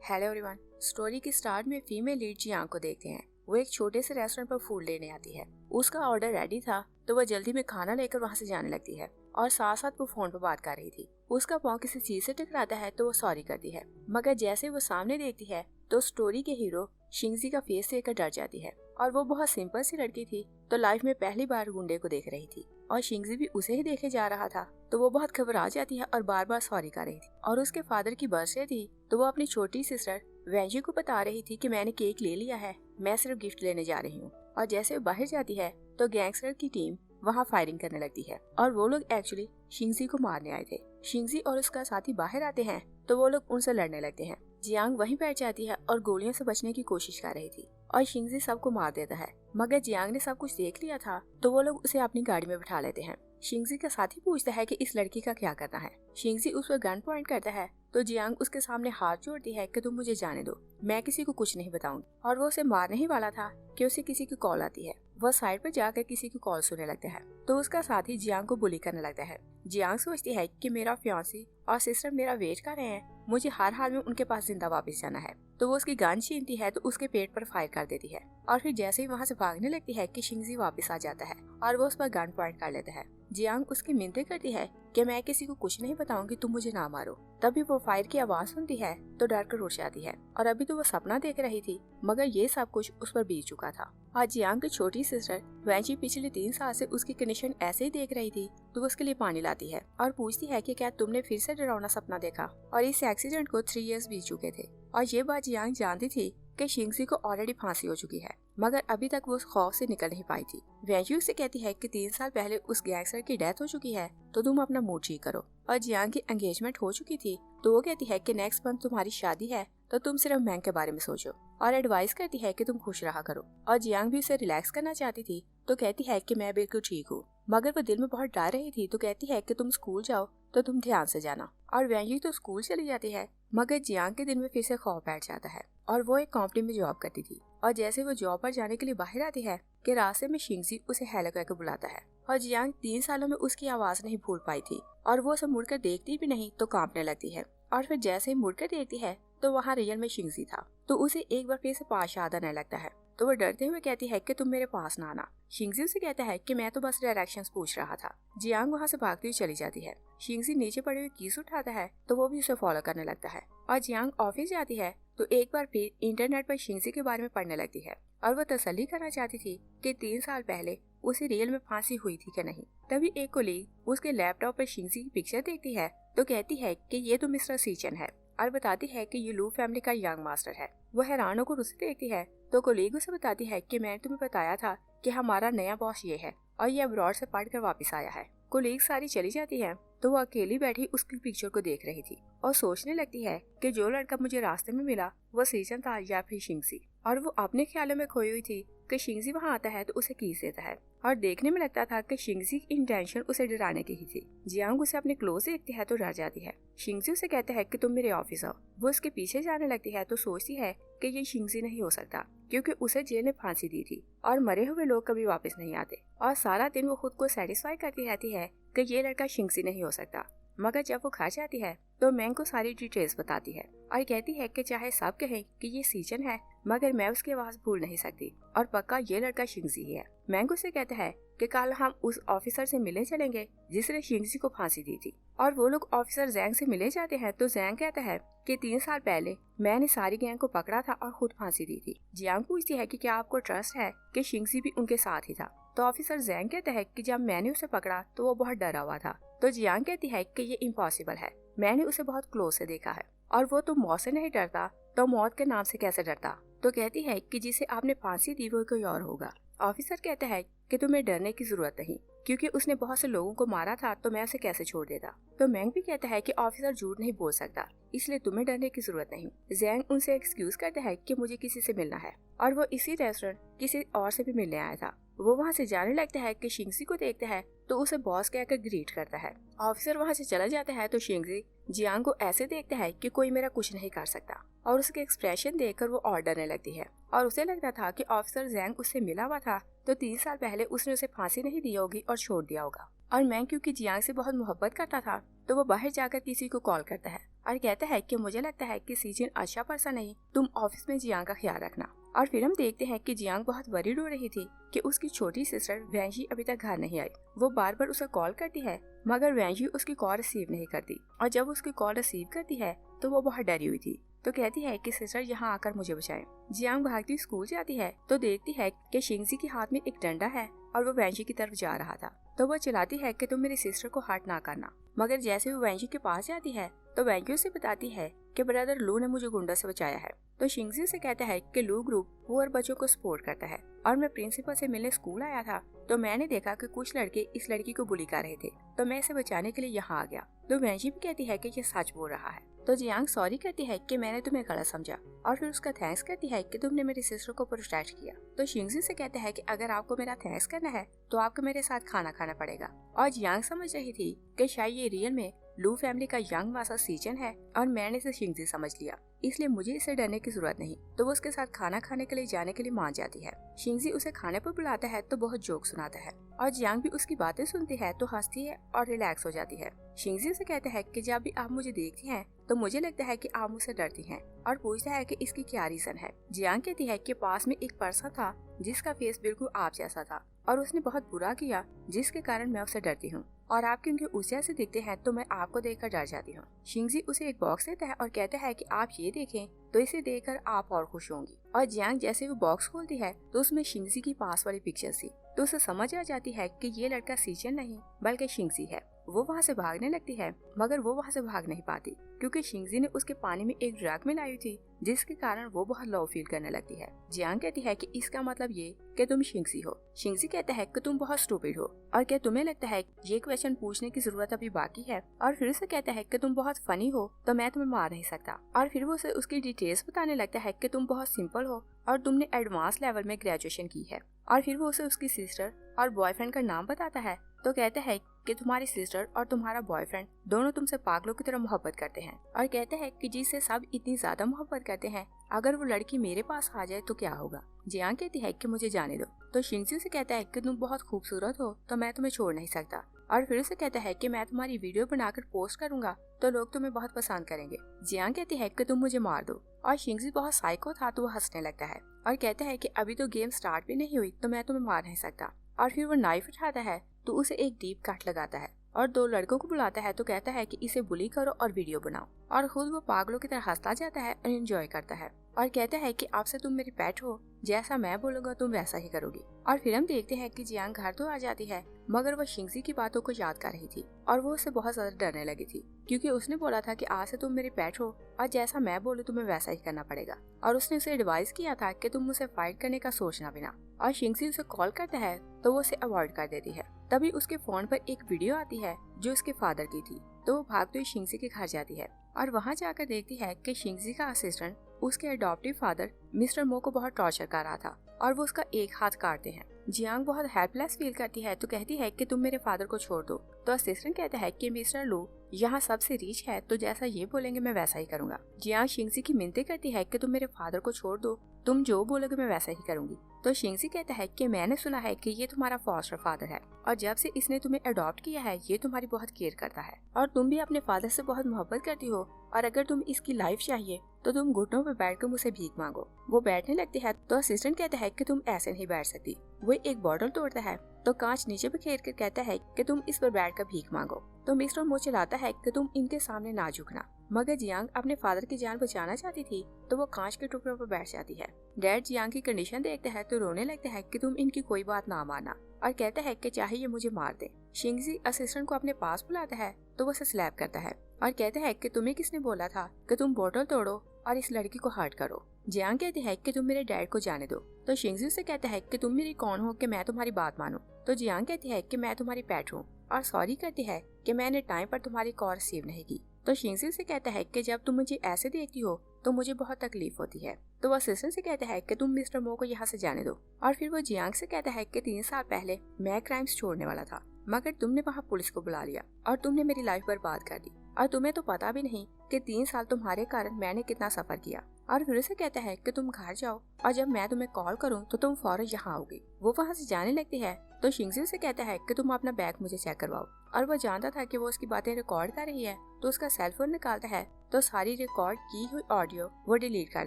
Hello everyone. Story के start में female lead Jiang को देखते हैं। वो एक छोटे से रेस्टोरेंट पर फूड लेने आती है। उसका ऑर्डर रेडी था तो वह जल्दी में खाना लेकर वहाँ से जाने लगती है और साथ साथ वो फोन पर बात कर रही थी। उसका पाँव किसी चीज से टकराता है तो वो सॉरी करती है, मगर जैसे वो सामने देखती है तो स्टोरी के हीरो शिंगजी का फेस देखकर डर जाती है। और वो बहुत सिंपल सी लड़की थी तो लाइफ में पहली बार गुंडे को देख रही थी और शिंगजी भी उसे ही देखे जा रहा था, तो वो बहुत घबरा जाती है और बार बार सॉरी कर रही थी। और उसके फादर की बर्थडे थी तो वो अपनी छोटी सिस्टर वेंजी को बता रही थी कि मैंने केक ले लिया है, मैं सिर्फ गिफ्ट लेने जा रही हूँ। और जैसे वो बाहर जाती है तो गैंगस्टर की टीम वहाँ फायरिंग करने लगती है और वो लोग एक्चुअली शिंगजी को मारने आए थे। शिंगजी और उसका साथी बाहर आते हैं तो वो लोग उनसे लड़ने लगते हैं। जियांग वहीं बैठ जाती है और गोलियों से बचने की कोशिश कर रही थी और शिंगजी सबको मार देता है, मगर जियांग ने सब कुछ देख लिया था तो वो लोग उसे अपनी गाड़ी में बिठा लेते हैं। शिंगजी का साथी पूछता है कि इस लड़की का क्या करना है। शिंगजी उस पर गन पॉइंट करता है तो जियांग उसके सामने हाथ जोड़ती है कि तुम मुझे जाने दो, मैं किसी को कुछ नहीं बताऊंगी। और वो उसे मारने ही वाला था कि उसे किसी की कॉल आती है। वह साइड पर जाकर किसी की कॉल सुनने लगता है तो उसका साथी जियांग को बुली करने लगता है। जियांग सोचती है कि मेरा फियांसी और सिस्टर मेरा वेट कर रहे हैं, मुझे हर हाल में उनके पास जिंदा वापस जाना है। तो वो उसकी गन छीनती है तो उसके पेट पर फायर कर देती है और फिर जैसे ही वहाँ से भागने लगती है कि शिंगजी वापस आ जाता है और वो उस पर गन पॉइंट कर लेता है। जियांग उसकी मिन्नतें करती है कि मैं किसी को कुछ नहीं बताऊंगी, तुम मुझे ना मारो। तभी वो फायर की आवाज सुनती है तो डर कर उठ जाती है और अभी तो वो सपना देख रही थी, मगर ये सब कुछ उस पर बीत चुका था। और जियांग की छोटी सिस्टर वेंजी पिछले 3 साल से उसकी कंडीशन ऐसे ही देख रही थी तो वो उसके लिए पानी लाती है और पूछती है कि क्या तुमने फिर से डरावना सपना देखा। और इस एक्सीडेंट को 3 इयर्स बीत चुके थे और ये बात जियांग जानती थी कि शिंगजी को ऑलरेडी फांसी हो चुकी है, मगर अभी तक वो उस खौफ से निकल नहीं पाई थी। वेंजी उससे कहती है कि 3 साल पहले उस गैंगस्टर की डेथ हो चुकी है तो तुम अपना मूड ठीक करो। और जियांग की एंगेजमेंट हो चुकी थी तो वो कहती है कि नेक्स्ट मंथ तुम्हारी शादी है तो तुम सिर्फ मैंग के बारे में सोचो और एडवाइस करती है कि तुम खुश रहा करो। और जियांग भी उसे रिलैक्स करना चाहती थी तो कहती है कि मैं बिल्कुल ठीक हूँ, मगर वो दिल में बहुत डर रही थी तो कहती है कि तुम स्कूल जाओ तो तुम ध्यान से जाना। और वेंजी तो स्कूल चली जाती है, मगर जियांग के दिल में फिर से खौफ बैठ जाता है और वो एक कंपनी में जॉब करती थी। और जैसे वो जॉब पर जाने के लिए बाहर आती है कि रास्ते में शिंगजी उसे हेलो कहकर बुलाता है और जियांग 3 सालों में उसकी आवाज नहीं भूल पाई थी और वो उसे मुड़कर देखती भी नहीं तो कांपने लगती है। और फिर जैसे ही मुड़कर देखती है तो वहाँ रियल में शिंगजी था तो उसे एक बार फिर से पास याद आने लगता है तो वो डरते हुए कहती है कि तुम मेरे पास ना आना। शिंगजी उसे कहता है कि मैं तो बस डायरेक्शंस पूछ रहा था। जियांग वहाँ से भागती हुई चली जाती है। शिंगजी नीचे पड़े हुए कीस उठाता है तो वो भी उसे फॉलो करने लगता है और जियांग ऑफिस जाती है तो एक बार फिर इंटरनेट पर शिंगजी के बारे में पढ़ने लगती है और वो तसल्ली करना चाहती थी कि 3 साल पहले उसे रियल में फांसी हुई थी कि नहीं। तभी एक कोलीग उसके लैपटॉप पर शिंगजी की पिक्चर देखती है तो कहती है कि ये तो मिस्टर सीचन है और बताती है कि ये लू फैमिली का यंग मास्टर है। वो हैरान होकर उसे देखती है तो कोलीग उसे बताती है कि मैंने तुम्हें बताया था कि हमारा नया बॉस ये है और ये अब्रॉड से पढ़कर वापस आया है। कोलीग सारी चली जाती है तो वो अकेली बैठी उसकी पिक्चर को देख रही थी और सोचने लगती है कि जो लड़का मुझे रास्ते में मिला वो सीचन था या फिर शिंगजी। और वो अपने ख्यालों में खोई हुई थी कि शिंगजी वहाँ आता है तो उसे कीस देता है और देखने में लगता था कि शिंगजी की इंटेंशन उसे डराने की ही थी। जियांग उसे अपने क्लोज देखती है तो डर जाती है। शिंगजी उसे कहता है कि तुम मेरे ऑफिस आओ। वो उसके पीछे जाने लगती है तो सोचती है कि ये शिंगजी नहीं हो सकता क्योंकि उसे जेल ने फांसी दी थी और मरे हुए लोग कभी वापस नहीं आते। और सारा दिन वो खुद को सेटिस्फाई करती रहती है कि ये लड़का शिंगजी नहीं हो सकता, मगर जब वो घर जाती है तो मैंग को सारी डिटेल्स बताती है और कहती है कि चाहे सब कहें कि ये सीचन है मगर मैं उसकी आवाज भूल नहीं सकती और पक्का ये लड़का शिंगजी ही है। मैंग उसे कहता है कि कल हम उस ऑफिसर से मिलने चलेंगे जिसने शिंगजी को फांसी दी थी। और वो लोग ऑफिसर जैंग से मिले जाते हैं तो जैंग कहता है कि 3 साल पहले मैंने सारी गैंग को पकड़ा था और खुद फांसी दी थी। जियांग पूछती है कि क्या आपको ट्रस्ट है कि शिंगजी भी उनके साथ ही था। तो ऑफिसर जैंग कहता है कि जब मैंने उसे पकड़ा तो वो बहुत डरा हुआ था। तो जियांग कहती है कि ये इम्पॉसिबल है, मैंने उसे बहुत क्लोज से देखा है और वो तो मौत से नहीं डरता तो मौत के नाम से कैसे डरता। तो कहती है कि जिसे आपने फांसी दी वो कोई और होगा। ऑफिसर कहता है कि तुम्हें डरने की जरूरत नहीं क्योंकि उसने बहुत से लोगों को मारा था तो मैं उसे कैसे छोड़ देता। तो मैंग भी कहता है कि ऑफिसर झूठ नहीं बोल सकता इसलिए तुम्हें डरने की जरूरत नहीं। जैंग उनसे एक्सक्यूज करता है कि मुझे किसी से मिलना है और वो इसी रेस्टोरेंट किसी और से भी मिलने आया था। वो वहाँ से जाने लगता है कि शिंगजी को देखता है तो उसे बॉस कहकर ग्रीट करता है। ऑफिसर वहाँ से चला जाता है तो शिंगजी जियांग को ऐसे देखता है कि कोई मेरा कुछ नहीं कर सकता और उसके एक्सप्रेशन देखकर वो और डरने लगती है। और उसे लगता था कि ऑफिसर जैंग उससे मिला हुआ था तो 3 साल पहले उसने उसे फांसी नहीं दी होगी और छोड़ दिया होगा। और मैं क्योंकि जियांग से बहुत मोहब्बत करता था तो वो बाहर जाकर किसी को कॉल करता है और कहता है कि मुझे लगता है कि सीजन अच्छा पर्सन नहीं, तुम ऑफिस में जियांग का ख्याल रखना। और फिर हम देखते हैं कि जियांग बहुत वरीड हो रही थी कि उसकी छोटी सिस्टर वैंजी अभी तक घर नहीं आई। वो बार बार उसे कॉल करती है मगर वैंजी उसकी कॉल रिसीव नहीं करती, और जब उसकी कॉल रिसीव करती है तो वो बहुत डरी हुई थी। तो कहती है कि सिस्टर यहाँ आकर मुझे बचाएं। जियांग भागती स्कूल जाती है तो देखती है कि शिंगजी के हाथ में एक डंडा है और वो वैंजी की तरफ जा रहा था। तो वो चिल्लाती है कि तुम मेरी सिस्टर को हर्ट ना करना, मगर जैसे वो वैंजी के पास जाती है तो वैंजी उसे बताती है कि ब्रदर लू ने मुझे गुंडा से बचाया है। तो शिंगजी से कहता है कि लू ग्रुप पुअर बच्चों को सपोर्ट करता है, और मैं प्रिंसिपल से मिलने स्कूल आया था तो मैंने देखा कि कुछ लड़के इस लड़की को बुली कर रहे थे, तो मैं इसे बचाने के लिए यहाँ आ गया। तो वैंजी भी कहती है कि ये सच बोल रहा है। तो जियांग सॉरी करती है कि मैंने तुम्हें गलत समझा, और फिर उसका थैंक्स करती है कि तुमने मेरी सिस्टर को प्रोटेक्ट किया। तो शिंगजी से कहता है कि अगर आपको मेरा थैंक्स करना है तो आपको मेरे साथ खाना खाना पड़ेगा। और जियांग समझ रही थी कि शायद ये रियल में लू फैमिली का यंग वासा सीजन है और मैंने इसे शिंगजी समझ लिया, इसलिए मुझे इसे डरने की जरूरत नहीं। तो वो उसके साथ खाना खाने के लिए जाने के लिए मान जाती है। शिंगजी उसे खाने पर बुलाता है तो बहुत जोक सुनाता है, और जियांग भी उसकी बातें सुनती है तो हंसती है और रिलैक्स हो जाती है। शिंगजी से कहता है कि जब भी आप मुझे देखती हैं तो मुझे लगता है कि आप मुझसे डरती हैं, और पूछता है कि इसकी क्या रीजन है। जियांग कहती है कि पास में एक पर्सन था जिसका फेस बिल्कुल आप जैसा था और उसने बहुत बुरा किया जिसके कारण मैं उससे डरती हूँ, और आप क्योंकि उस जैसे दिखते हैं तो मैं आपको देखकर डर जाती हूँ। शिंगजी उसे एक बॉक्स देता है और कहता है कि आप ये देखें तो इसे देखकर आप और खुश होंगी। और जियांग जैसे वो बॉक्स खोलती है तो उसमें शिंगजी की पास वाली पिक्चर थी, तो उसे समझ आ जाती है कि ये लड़का सीजन नहीं बल्कि शिंगजी है। वो वहाँ से भागने लगती है मगर वो वहाँ से भाग नहीं पाती क्योंकि शिंगजी ने उसके पानी में एक ड्रग मिलाई थी जिसके कारण वो बहुत लो फील करने लगती है। जियांग कहती है कि इसका मतलब ये कि तुम शिंगजी हो। शिंगजी कहता है कि तुम बहुत स्टूपिड हो और क्या तुम्हें लगता है ये क्वेश्चन पूछने की जरूरत अभी बाकी है। और फिर उसे कहता है कि तुम बहुत फनी हो तो मैं तुम्हें मार नहीं सकता। और फिर वो उसे उसकी डिटेल्स बताने लगता है कि तुम बहुत सिंपल हो और तुमने एडवांस लेवल में ग्रेजुएशन की है। और फिर वो उसे उसकी सिस्टर और बॉयफ्रेंड का नाम बताता है तो कहता है कि तुम्हारी सिस्टर और तुम्हारा बॉयफ्रेंड दोनों तुमसे पागलों की तरह मोहब्बत करते हैं, और कहते हैं कि जिससे सब इतनी ज्यादा मोहब्बत करते हैं अगर वो लड़की मेरे पास आ जाए तो क्या होगा। जियांग कहती है कि मुझे जाने दो। तो शिंगजी से कहता है कि तुम बहुत खूबसूरत हो तो मैं तुम्हें छोड़ नहीं सकता। और फिर उसे कहता है कि मैं तुम्हारी वीडियो बनाकर पोस्ट करूंगा तो लोग तुम्हें बहुत पसंद करेंगे। जियांग कहती है कि तुम मुझे मार दो, और शिंगजी बहुत साइको था तो वो हंसने लगता है और कहता है कि अभी तो गेम स्टार्ट भी नहीं हुई तो मैं तुम्हें मार नहीं सकता। और फिर वो नाइफ उठाता है तो उसे एक डीप कट लगाता है और दो लड़कों को बुलाता है तो कहता है कि इसे बुली करो और वीडियो बनाओ, और खुद वो पागलों की तरह हंसता जाता है और एंजॉय करता है और कहता है कि आपसे तुम मेरी पेट हो, जैसा मैं बोलूंगा तुम वैसा ही करोगी। और फिर हम देखते हैं कि जियांग घर तो आ जाती है मगर वो शिंगजी की बातों को याद कर रही थी और वो उससे बहुत ज्यादा डरने लगी थी क्योंकि उसने बोला था कि आज से तुम मेरी पेट हो और जैसा मैं बोलूं तुम्हें वैसा ही करना पड़ेगा। और उसने उसे एडवाइस किया था कि तुम मुझसे फाइट करने का सोचना भी ना। और शिंगजी उसे कॉल करता है तो वो उसे अवॉइड कर देती है। तभी उसके फोन पर एक वीडियो आती है जो उसके फादर की थी, तो वो भागते हुए शिंगजी के घर जाती है और वहाँ जाकर देखती है कि शिंगजी का असिस्टेंट उसके अडॉप्टिव फादर मिस्टर मो को बहुत टॉर्चर कर रहा था और वो उसका एक हाथ काटते हैं। जियांग बहुत हेल्पलेस फील करती है तो कहती है कि तुम मेरे फादर को छोड़ दो। तो असिस्टेंट कहता है कि मिस्टर लू यहाँ सबसे रिच है तो जैसा ये बोलेंगे मैं वैसा ही करूंगा। जियांग शिंगजी की मिन्नतें करती है कि तुम मेरे फादर को छोड़ दो, तुम जो बोलोगे मैं वैसा ही करूंगी। तो शिंगजी कहता है कि मैंने सुना है कि ये तुम्हारा फॉस्टर फादर है और जब से इसने तुम्हें अडॉप्ट किया है ये तुम्हारी बहुत केयर करता है और तुम भी अपने फादर से बहुत मोहब्बत करती हो, और अगर तुम इसकी लाइफ चाहिए तो तुम घुटनों पर बैठकर मुझसे भीख मांगो। वो बैठने लगती है तो असिस्टेंट कहता है कि तुम ऐसे नहीं बैठ सकती। वो एक बॉटल तोड़ता है तो कांच नीचे बिखेर कर कहता है कि तुम इस पर बैठकर भीख मांगो। तो मिस्टर मो चिल्लाता है कि तुम इनके सामने ना झुकना, मगर जियांग अपने फादर की जान बचाना चाहती थी तो वो कांच के टुकड़ों पर बैठ जाती है। डैड जियांग की कंडीशन देखता है तो रोने लगता है कि तुम इनकी कोई बात ना मानना और कहता है कि चाहे ये मुझे मार दे। शिंगजी असिस्टेंट को अपने पास बुलाता है तो वो उसे स्लैप करता है और कहता है कि तुम्हें किसने बोला था कि तुम बोतल तोड़ो और इस लड़की को हर्ट करो। जियांग कहते हैं कि तुम मेरे डैड को जाने दो। तो शिंगजी से कहता है कि तुम मेरी कौन हो कि मैं तुम्हारी बात मानूं। तो जियांग कहती है कि मैं तुम्हारी पेट हूँ और सॉरी कहती है कि मैंने टाइम पर तुम्हारी कॉल रिसीव नहीं की। तो शिंगजी से कहता है कि जब तुम मुझे ऐसे देखती हो तो मुझे बहुत तकलीफ होती है। तो वो असिस्टेंट से कहता है कि तुम मिस्टर मो को यहाँ से जाने दो। और फिर वो जियांग से कहता है कि 3 साल पहले मैं क्राइम्स छोड़ने वाला था मगर तुमने वहाँ पुलिस को बुला लिया और तुमने मेरी लाइफ बर्बाद कर दी और तुम्हें तो पता भी नहीं कि 3 साल तुम्हारे कारण मैंने कितना सफर किया। और फिर उसे कहता है कि तुम घर जाओ और जब मैं तुम्हें कॉल करूं तो तुम फौरन यहाँ आओगी। वो वहाँ से जाने लगती है तो शिंगजी से कहता है कि तुम अपना बैग मुझे चेक करवाओ। और वो जानता था कि वो उसकी बातें रिकॉर्ड कर रही है, तो उसका सेलफोन निकालता है तो सारी रिकॉर्ड की हुई ऑडियो वो डिलीट कर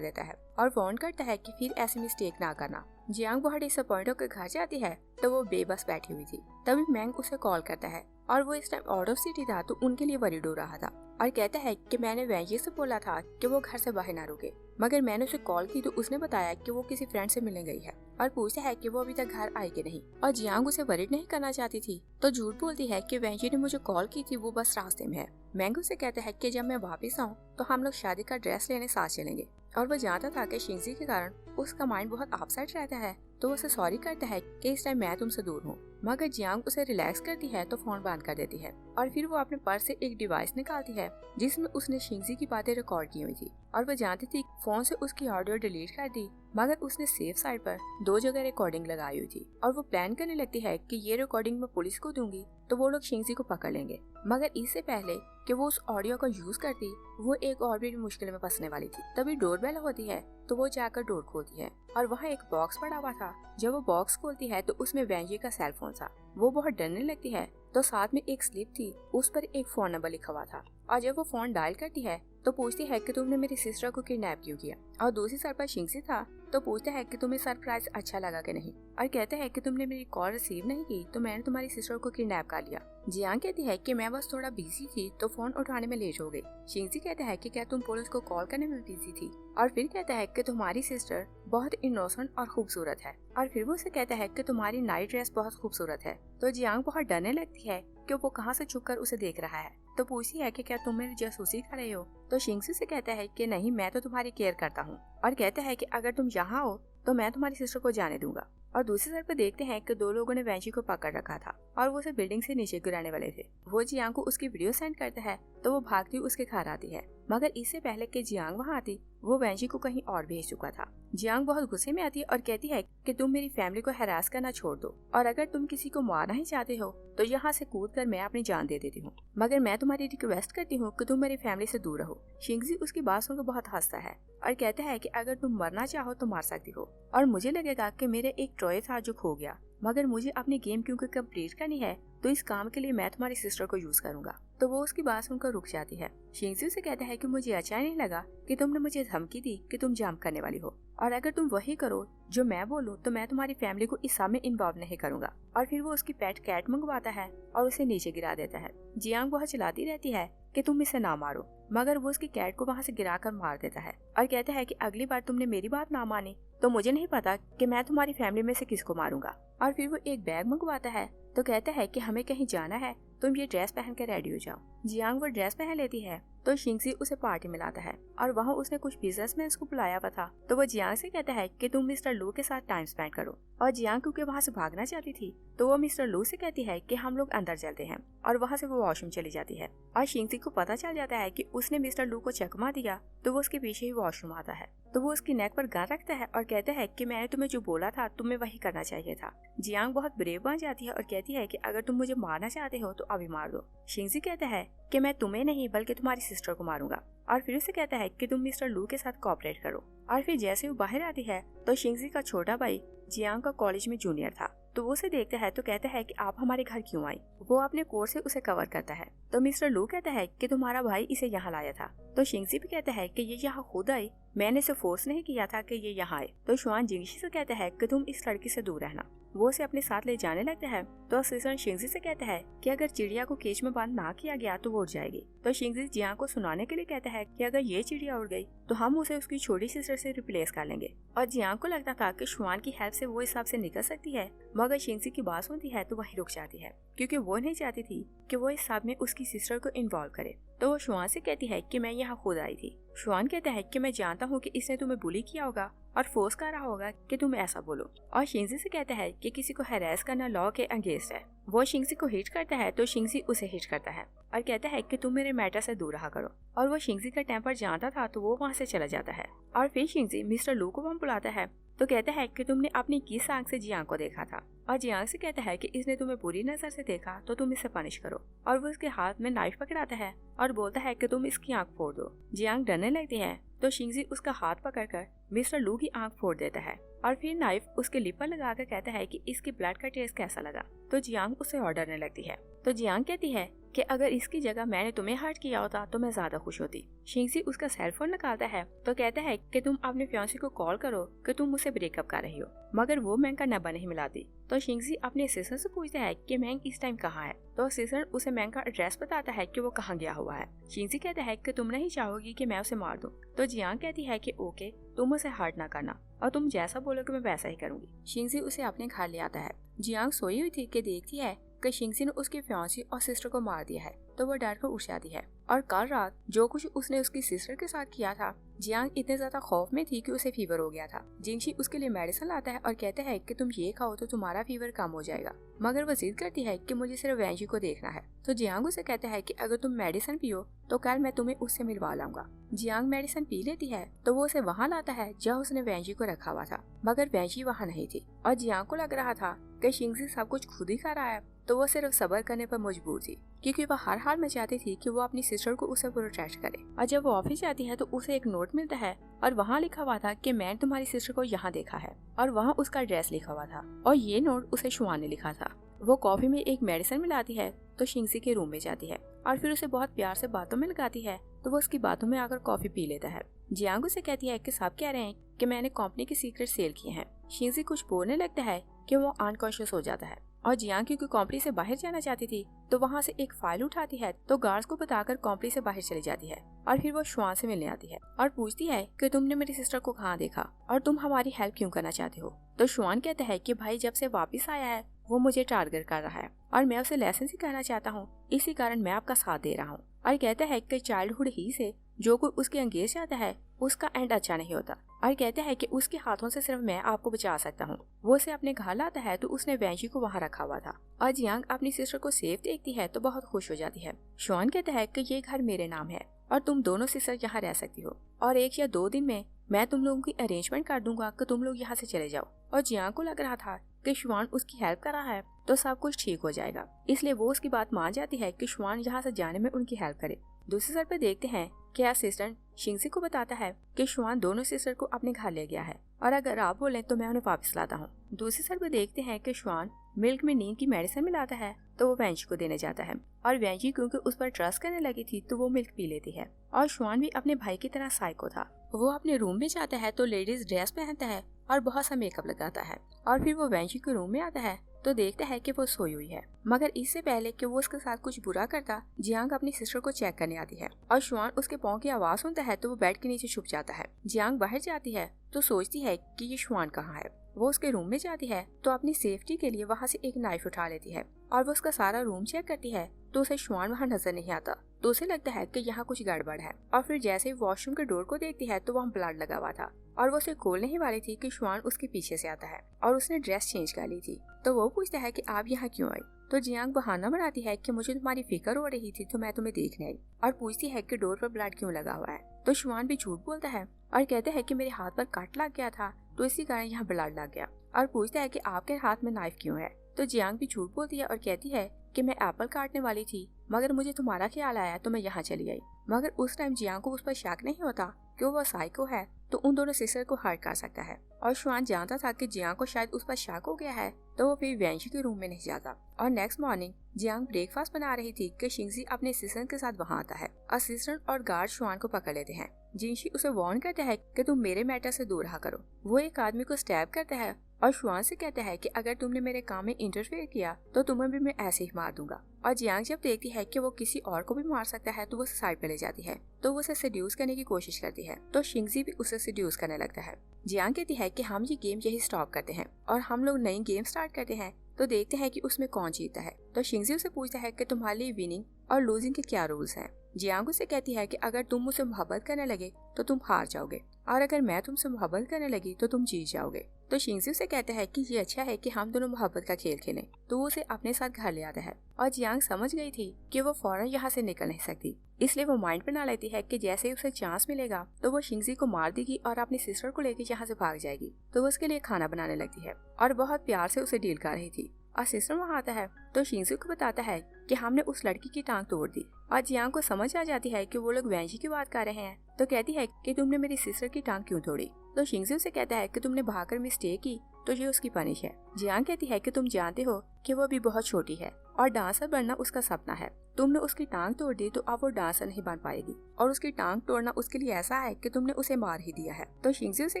देता है और वार्न करता है कि फिर ऐसी मिस्टेक ना करना। जियांग बहुत डिसअपॉइंट होकर घर जाती है तो वो बेबस बैठी हुई थी। तभी मैंग उसे कॉल करता है और वो इस टाइम आउट ऑफ सिटी था तो उनके लिए वरीड हो रहा था और कहता है कि मैंने वैंजी से बोला था कि वो घर से बाहर ना रुके, मगर मैंने उसे कॉल की तो उसने बताया कि वो किसी फ्रेंड से मिलने गई है और पूछता है कि वो अभी तक घर आई कि नहीं। और जियांग उसे वरीड नहीं करना चाहती थी तो झूठ बोलती है कि वैंजी ने मुझे कॉल की थी, वो बस रास्ते में है। मैंग उसे कहता है कि जब मैं वापस आऊँ तो हम लोग शादी का ड्रेस लेने साथ चलेंगे। और वो जानता था कि शिंजी के कारण उसका माइंड बहुत अपसेट रहता है, तो वो उसे सॉरी करता है कि इस टाइम मैं तुमसे दूर हूँ। मगर जियांग उसे रिलैक्स करती है तो फोन बंद कर देती है और फिर वो अपने पर्स से एक डिवाइस निकालती है जिसमें उसने शिंजी की बातें रिकॉर्ड की हुई थी। और वो जानती थी फोन से उसकी ऑडियो डिलीट कर दी, मगर उसने सेफ साइड पर 2 जगह रिकॉर्डिंग लगाई हुई थी और वो प्लान करने लगती है कि ये रिकॉर्डिंग मैं पुलिस को दूंगी तो वो लोग शिंजी को पकड़ लेंगे। मगर इससे पहले कि वो उस ऑडियो का यूज करती, वो एक और भी मुश्किल में फंसने वाली थी। तभी डोरबेल होती है तो वो जाकर डोर खोलती है और वहाँ एक बॉक्स पड़ा हुआ था। जब वो बॉक्स खोलती है तो उसमें वैंजी का सेल फोन था। वो बहुत डरने लगती है तो साथ में एक स्लिप थी, उस पर एक फोन नंबर लिखा हुआ था और जब वो फोन डायल करती है तो पूछती है कि तुमने मेरी सिस्टर को किडनैप क्यों किया। और दूसरी साइड पर शिंजी था तो पूछता है कि तुम्हें सरप्राइज अच्छा लगा कि नहीं और कहता है कि तुमने मेरी कॉल रिसीव नहीं की तो मैंने तुम्हारी सिस्टर को किडनैप कर लिया। जियांग कहती है कि मैं बस थोड़ा बिजी थी तो फोन उठाने में लेट हो गई। शिंजी कहता है कि क्या तुम पुलिस को कॉल करने में बिजी थी और फिर कहता है कि तुम्हारी सिस्टर बहुत इनोसेंट और खूबसूरत है और फिर वो उसे कहता है कि तुम्हारी नाइट ड्रेस बहुत खूबसूरत है। तो जियांग बहुत डरने लगती है कि वो कहाँ से छुपकर उसे देख रहा है, तो पूछती है कि क्या तुम मेरी जासूसी कर रहे हो। तो शिंजी से कहता है कि नहीं, मैं तो तुम्हारी केयर करता हूँ और कहता है कि अगर तुम यहाँ हो तो मैं तुम्हारी सिस्टर को जाने दूंगा। और दूसरी साइड पर देखते हैं कि 2 लोगों ने वैंजी को पकड़ रखा था और वो उसे बिल्डिंग से नीचे गिराने वाले थे। वो जियांग को उसकी वीडियो सेंड करता है तो वो भागती उसके घर आती है, मगर इससे पहले कि जियांग वहाँ आती वो वैंजी को कहीं और भेज चुका था। जियांग बहुत गुस्से में आती है और कहती है कि तुम मेरी फैमिली को हैरास करना छोड़ दो और अगर तुम किसी को मारना ही चाहते हो तो यहाँ से कूद कर मैं अपनी जान दे देती हूँ, मगर मैं तुम्हारी रिक्वेस्ट करती हूँ कि तुम मेरी फैमिली से दूर रहो। शिंजी उसकी बात सुनकर बहुत हंसता है और कहता है कि अगर तुम मरना चाहो तो मार सकती हो और मुझे लगेगा कि मेरे एक टॉय था जो खो गया, मगर मुझे अपनी गेम क्योंकि कंप्लीट करनी है तो इस काम के लिए मैं तुम्हारी सिस्टर को यूज करूंगा। तो वो उसकी बात सुनकर रुक जाती है। शिंजी से कहता है कि मुझे अच्छा नहीं लगा कि तुमने मुझे धमकी दी कि तुम जंप करने वाली हो और अगर तुम वही करो जो मैं बोलूं तो मैं तुम्हारी फैमिली को इस सब में इन्वॉल्व नहीं करूंगा। और फिर वो उसकी पेट कैट मंगवाता है और उसे नीचे गिरा देता है। जियांग बहुत चिल्लाती रहती है कि तुम इसे ना मारो, मगर वो उसकी कैट को वहाँ से गिराकर मार देता है और कहता है कि अगली बार तुमने मेरी बात ना मानी तो मुझे नहीं पता कि मैं तुम्हारी फैमिली में से किसको मारूंगा। और फिर वो एक बैग मंगवाता है तो कहता है कि हमें कहीं जाना है, तुम ये ड्रेस पहन कर रेडी हो जाओ। जियांग वो ड्रेस पहन लेती है तो शिंजी उसे पार्टी में लाता है और वहाँ उसने कुछ बिजनेसमैन को बुलाया हुआ था। तो वो जियांग से कहता है कि तुम मिस्टर लू के साथ टाइम स्पेंड करो और जियांग क्योंकि वहाँ से भागना चाहती थी तो वो मिस्टर लू से कहती है कि हम लोग अंदर चलते हैं और वहाँ से वो वॉशरूम चली जाती है। और शिंजी को पता चल जाता है कि उसने मिस्टर लू को चकमा दिया तो वो उसके पीछे ही वॉशरूम आता है। तो वो उसकी नेक पर गन रखता है और कहता है कि मैंने तुम्हें जो बोला था तुम्हें वही करना चाहिए था। जियांग बहुत ब्रेव बन जाती है और कहती है कि अगर तुम मुझे मारना चाहते हो तो अभी मार दो। शिंजी कहता है कि मैं तुम्हें नहीं बल्कि तुम्हारी सिस्टर को मारूंगा और फिर उसे कहता है कि तुम मिस्टर लू के साथ कोऑपरेट करो। और फिर जैसे वो बाहर आती है तो शिंजी का छोटा भाई जियांग का कॉलेज में जूनियर था तो वो उसे देखता है तो कहता है कि आप हमारे घर क्यों आई। वो अपने कोट से उसे कवर करता है तो मिस्टर लू कहता है कि तुम्हारा भाई इसे यहाँ लाया था। तो शिंजी भी कहता है कि ये यहाँ खुद आई, मैंने इसे फोर्स नहीं किया था कि ये यहाँ आए। तो शुआन जिंगशी से कहता है कि तुम इस लड़की से दूर रहना। वो उसे अपने साथ ले जाने लगता है तो असिस्टेंट शिंजी से कहता है कि अगर चिड़िया को केज में बंद ना किया गया तो वो उड़ जाएगी। तो शिंजी जियांग को सुनाने के लिए कहता है कि अगर ये चिड़िया उड़ गई तो हम उसे उसकी छोटी सिस्टर से रिप्लेस कर लेंगे। और जियांग को लगता था कि शुआन की हेल्प से वो इस हिसाब से निकल सकती है, मगर शिंजी की बात सुनती है तो वहीं रुक जाती है क्योंकि वो नहीं चाहती थी कि वो इस सब में उसकी सिस्टर को इन्वॉल्व करे। तो वो शुआन से कहती है कि मैं यहाँ खुद आई थी। शुआन कहता है कि मैं जानता हूँ कि इसने तुम्हें बुली किया होगा और फोर्स कर रहा होगा कि तुम ऐसा बोलो। और शिंजी से कहता है कि किसी को हैरेस करना लॉ के अगेंस्ट है। वो शिंजी को हिट करता है तो शिंजी उसे हिट करता है और कहता है कि तुम मेरे मैटर से दूर रहा करो। और वो शिंजी का टेम्पर जानता था तो वो वहाँ से चला जाता है। और फिर शिंजी मिस्टर लू को वहाँ बुलाता है तो कहता है कि तुमने अपनी किस आंख से जियांग को देखा था। और जियांग से कहता है कि इसने तुम्हें बुरी नजर से देखा तो तुम इसे पनिश करो। और वो उसके हाथ में नाइफ पकड़ाता है और बोलता है कि तुम इसकी आंख फोड़ दो। जियांग डरने लगती है तो शिंजी उसका हाथ पकड़कर मिस्टर लू की आंख फोड़ देता है और फिर नाइफ उसके लिप पर लगाकर कहता है कि इसकी ब्लड का टेस्ट कैसा लगा। तो जियांग उसे और डरने लगती है। तो जियांग कहती है कि अगर इसकी जगह मैंने तुम्हें हर्ट किया होता तो मैं ज्यादा खुश होती। शिंगजी उसका सेलफोन निकालता है तो कहता है कि तुम अपने फियांसे को कॉल करो कि तुम मुझसे ब्रेकअप कर रही हो, मगर वो मैंग का नंबर नहीं मिलाती। तो शिंगजी अपने असिस्टेंट से पूछता है कि मैंग इस टाइम कहाँ है। तो असिस्टेंट उसे मैंग का एड्रेस बताता है कि वो कहाँ गया हुआ है। शिंगजी कहता है कि तुम नहीं चाहोगी कि मैं उसे मार दूं। तो जियांग कहती है कि ओके, तुम उसे हर्ट ना करना और तुम जैसा बोलोगे मैं वैसा ही करूंगी। शिंगजी उसे अपने घर ले आता है। जियांग सोई हुई थी कि देखती है कि शिंगजी ने उसकी फियांसी और सिस्टर को मार दिया है, तो वो डर कर उठ जाती है। और कल रात जो कुछ उसने उसकी सिस्टर के साथ किया था, जियांग इतने ज्यादा खौफ में थी कि उसे फीवर हो गया था। जिंगशी उसके लिए मेडिसिन लाता है और कहता है कि तुम ये खाओ तो तुम्हारा फीवर कम हो जाएगा, मगर वो जिद करती है कि मुझे सिर्फ वैंजी को देखना है। तो जियांग उसे कहता है कि अगर तुम मेडिसिन पियो तो कल मैं तुम्हें उससे मिलवा लाऊंगा। जियांग मेडिसिन पी लेती है तो वो उसे वहाँ लाता है जहाँ उसने वैंजी को रखा हुआ था, मगर वैंजी वहाँ नहीं थी। और जियांग को लग रहा था कि शिंगजी सब कुछ खुद ही कर रहा है, तो वो सिर्फ सब्र करने पर मजबूर थी, क्योंकि वो हर हाल में चाहती थी कि वो अपनी सिस्टर को उसे प्रोटेक्ट करे। और जब वो ऑफिस जाती है तो उसे एक नोट मिलता है और वहाँ लिखा हुआ था कि मैंने तुम्हारी सिस्टर को यहाँ देखा है, और वहाँ उसका एड्रेस लिखा हुआ था। और ये नोट उसे शुआन ने लिखा था। वो कॉफी में एक मेडिसिन मिलाती है तो शिंगजी के रूम में जाती है और फिर उसे बहुत प्यार से बातों में लगाती है, तो वो उसकी बातों में आकर कॉफी पी लेता है। जियांग उसे कहती है कि सब कह रहे हैं कि मैंने कंपनी के सीक्रेट सेल किए हैं। शिंगजी कुछ बोलने लगता है कि वो अनकॉन्शियस हो जाता है। और जियांग क्योंकि कंपनी से बाहर जाना चाहती थी तो वहाँ से एक फाइल उठाती है, तो गार्ड्स को बताकर कंपनी से बाहर चली जाती है। और फिर वो शुआन से मिलने आती है और पूछती है कि तुमने मेरी सिस्टर को कहाँ देखा और तुम हमारी हेल्प क्यों करना चाहते हो। तो शुआन कहता है कि भाई जब से वापस आया है वो मुझे टारगेट कर रहा है और मैं उसे लेसन सिखाना चाहता हूँ, इसी कारण मैं आपका साथ दे रहा हूँ। और कहता है कि चाइल्डहुड ही से जो कोई उसके अंगेज जाता है उसका एंड अच्छा नहीं होता। और कहता है कि उसके हाथों से सिर्फ मैं आपको बचा सकता हूँ। वो उसे अपने घर लाता है तो उसने वैंजी को वहाँ रखा हुआ था। और जियांग अपनी सिस्टर को सेफ देखती है तो बहुत खुश हो जाती है। शुआन कहता है कि ये घर मेरे नाम है और तुम दोनों सिस्टर यहाँ रह सकती हो, और 1 या 2 दिन में मैं तुम लोगों की अरेंजमेंट कर दूंगा कि तुम लोग यहाँ से चले जाओ। और जियांग को लग रहा था कि शुआन उसकी हेल्प कर रहा है तो सब कुछ ठीक हो जाएगा, इसलिए वो उसकी बात मान जाती है कि शुआन यहाँ से जाने में उनकी हेल्प करे। दूसरी साइड पे देखते हैं कि असिस्टेंट शिंगजी को बताता है कि शुआन दोनों सिस्टर को अपने घर ले गया है और अगर आप बोलें तो मैं उन्हें वापस लाता हूँ। दूसरी साइड पे देखते हैं कि शुआन मिल्क में नींद की मेडिसिन मिलाता है तो वो वैंजी को देने जाता है, और वैंजी क्योंकि उस पर ट्रस्ट करने लगी थी तो वो मिल्क पी लेती है। और शुआन भी अपने भाई की तरह साइको था। वो अपने रूम में जाता है तो लेडीज ड्रेस पहनता है और बहुत सा मेकअप लगाता है, और फिर वो वैंजी के रूम में आता है तो देखता है कि वो सोई हुई है। मगर इससे पहले कि वो उसके साथ कुछ बुरा करता, जियांग अपनी सिस्टर को चेक करने आती है और शुआन उसके पाँव की आवाज सुनता है तो वो बेड के नीचे छुप जाता है। जियांग बाहर जाती है तो सोचती है कि ये शुआन कहाँ है। वो उसके रूम में जाती है तो अपनी सेफ्टी के लिए वहाँ से एक नाइफ उठा लेती है और वो उसका सारा रूम चेक करती है तो उसे शुआन वहाँ नजर नहीं आता, तो उसे लगता है कि यहाँ कुछ गड़बड़ है। और फिर जैसे ही वॉशरूम के डोर को देखती है तो वहाँ ब्लड लगा हुआ था और वो उसे खोलने ही वाली थी कि शुआन उसके पीछे से आता है और उसने ड्रेस चेंज कर ली थी। तो वो पूछता है कि आप यहाँ क्यों आई। तो जियांग बहाना बनाती है कि मुझे तुम्हारी फिक्र हो रही थी तो मैं तुम्हें देखने आई, और पूछती है कि डोर पर ब्लड क्यों लगा हुआ है। तो शुआन भी झूठ बोलता है और कहता है कि मेरे हाथ पर कट लग गया था तो इसी कारण यहाँ ब्लड लग गया, और पूछता है कि आपके हाथ में नाइफ क्यों है। तो जियांग भी झूठ बोलती है और कहती है कि मैं एप्पल काटने वाली थी मगर मुझे तुम्हारा ख्याल आया तो मैं यहाँ चली आई। मगर उस टाइम जियांग को उस पर शक नहीं होता कि वो साइको है तो उन दोनों सिस्टर को हर्ट कर सकता है, और शुआन जानता था कि जियांग को शायद उस पर शक हो गया है तो वो फिर वैंशी के रूम में नहीं जाता। और नेक्स्ट मॉर्निंग जियांग ब्रेकफास्ट बना रही थी कि शिंगजी अपने असिस्टेंट के साथ वहाँ आता है। असिस्टेंट और गार्ड शुआन को पकड़ लेते हैं। जिंगशी उसे वार्न करता है कि तुम मेरे मैटर से दूर रहा करो। वो एक आदमी को स्टैब करता है और शुआन से कहता है कि अगर तुमने मेरे काम में इंटरफेयर किया तो तुम्हें भी मैं ऐसे ही मार दूंगा। और जियांग जब देखती है कि वो किसी और को भी मार सकता है तो वो साइड पे ले जाती है, तो वो उसे सेड्यूस करने की कोशिश करती है। तो शिंगजी भी उसे सेड्यूस करने लगता है। जियांग कहती है कि हम ये गेम यही स्टॉप करते हैं और हम लोग नई गेम स्टार्ट करते हैं, तो देखते हैं कि उसमें कौन जीतता है। तो शिंगजी उसे पूछता है कि तुम्हारे लिए विनिंग और लूजिंग के क्या रूल्स हैं। जियांग उसे कहती है कि अगर तुम मुझसे मोहब्बत करने लगे तो तुम हार जाओगे, और अगर मैं तुमसे मोहब्बत करने लगी तो तुम जीत जाओगे। तो शिंगजी उसे कहता है कि ये अच्छा है कि हम दोनों मोहब्बत का खेल खेलें, तो वो उसे अपने साथ घर ले आता है। और जियांग समझ गई थी कि वो फौरन यहाँ से निकल नहीं सकती, इसलिए वो माइंड बना लेती है कि जैसे ही उसे चांस मिलेगा तो वो शिंगजी को मार देगी और अपनी सिस्टर को लेकर यहाँ से भाग जाएगी। तो वो उसके लिए खाना बनाने लगती है और बहुत प्यार से उसे डील कर रही थी। और सिस्टर वहाँ आता है तो शिंगजी को बताता है कि हमने उस लड़की की टांग तोड़ दी। और जियांग को समझ आ जाती है कि वो लोग वैंजी की बात कर रहे हैं, तो कहती है कि तुमने मेरी सिस्टर की टांग क्यों तोड़ी। तो शिंगजी उसे कहता है कि तुमने भागकर मिस्टेक की तो ये उसकी पनिश है। जियांग कहती है कि तुम जानते हो कि वो अभी बहुत छोटी है और डांसर बनना उसका सपना है। तुमने उसकी टांग तोड़ दी तो अब वो डांसर नहीं बन पाएगी और उसकी टांग तोड़ना उसके लिए ऐसा है कि तुमने उसे मार ही दिया है। तो शिंगजी उसे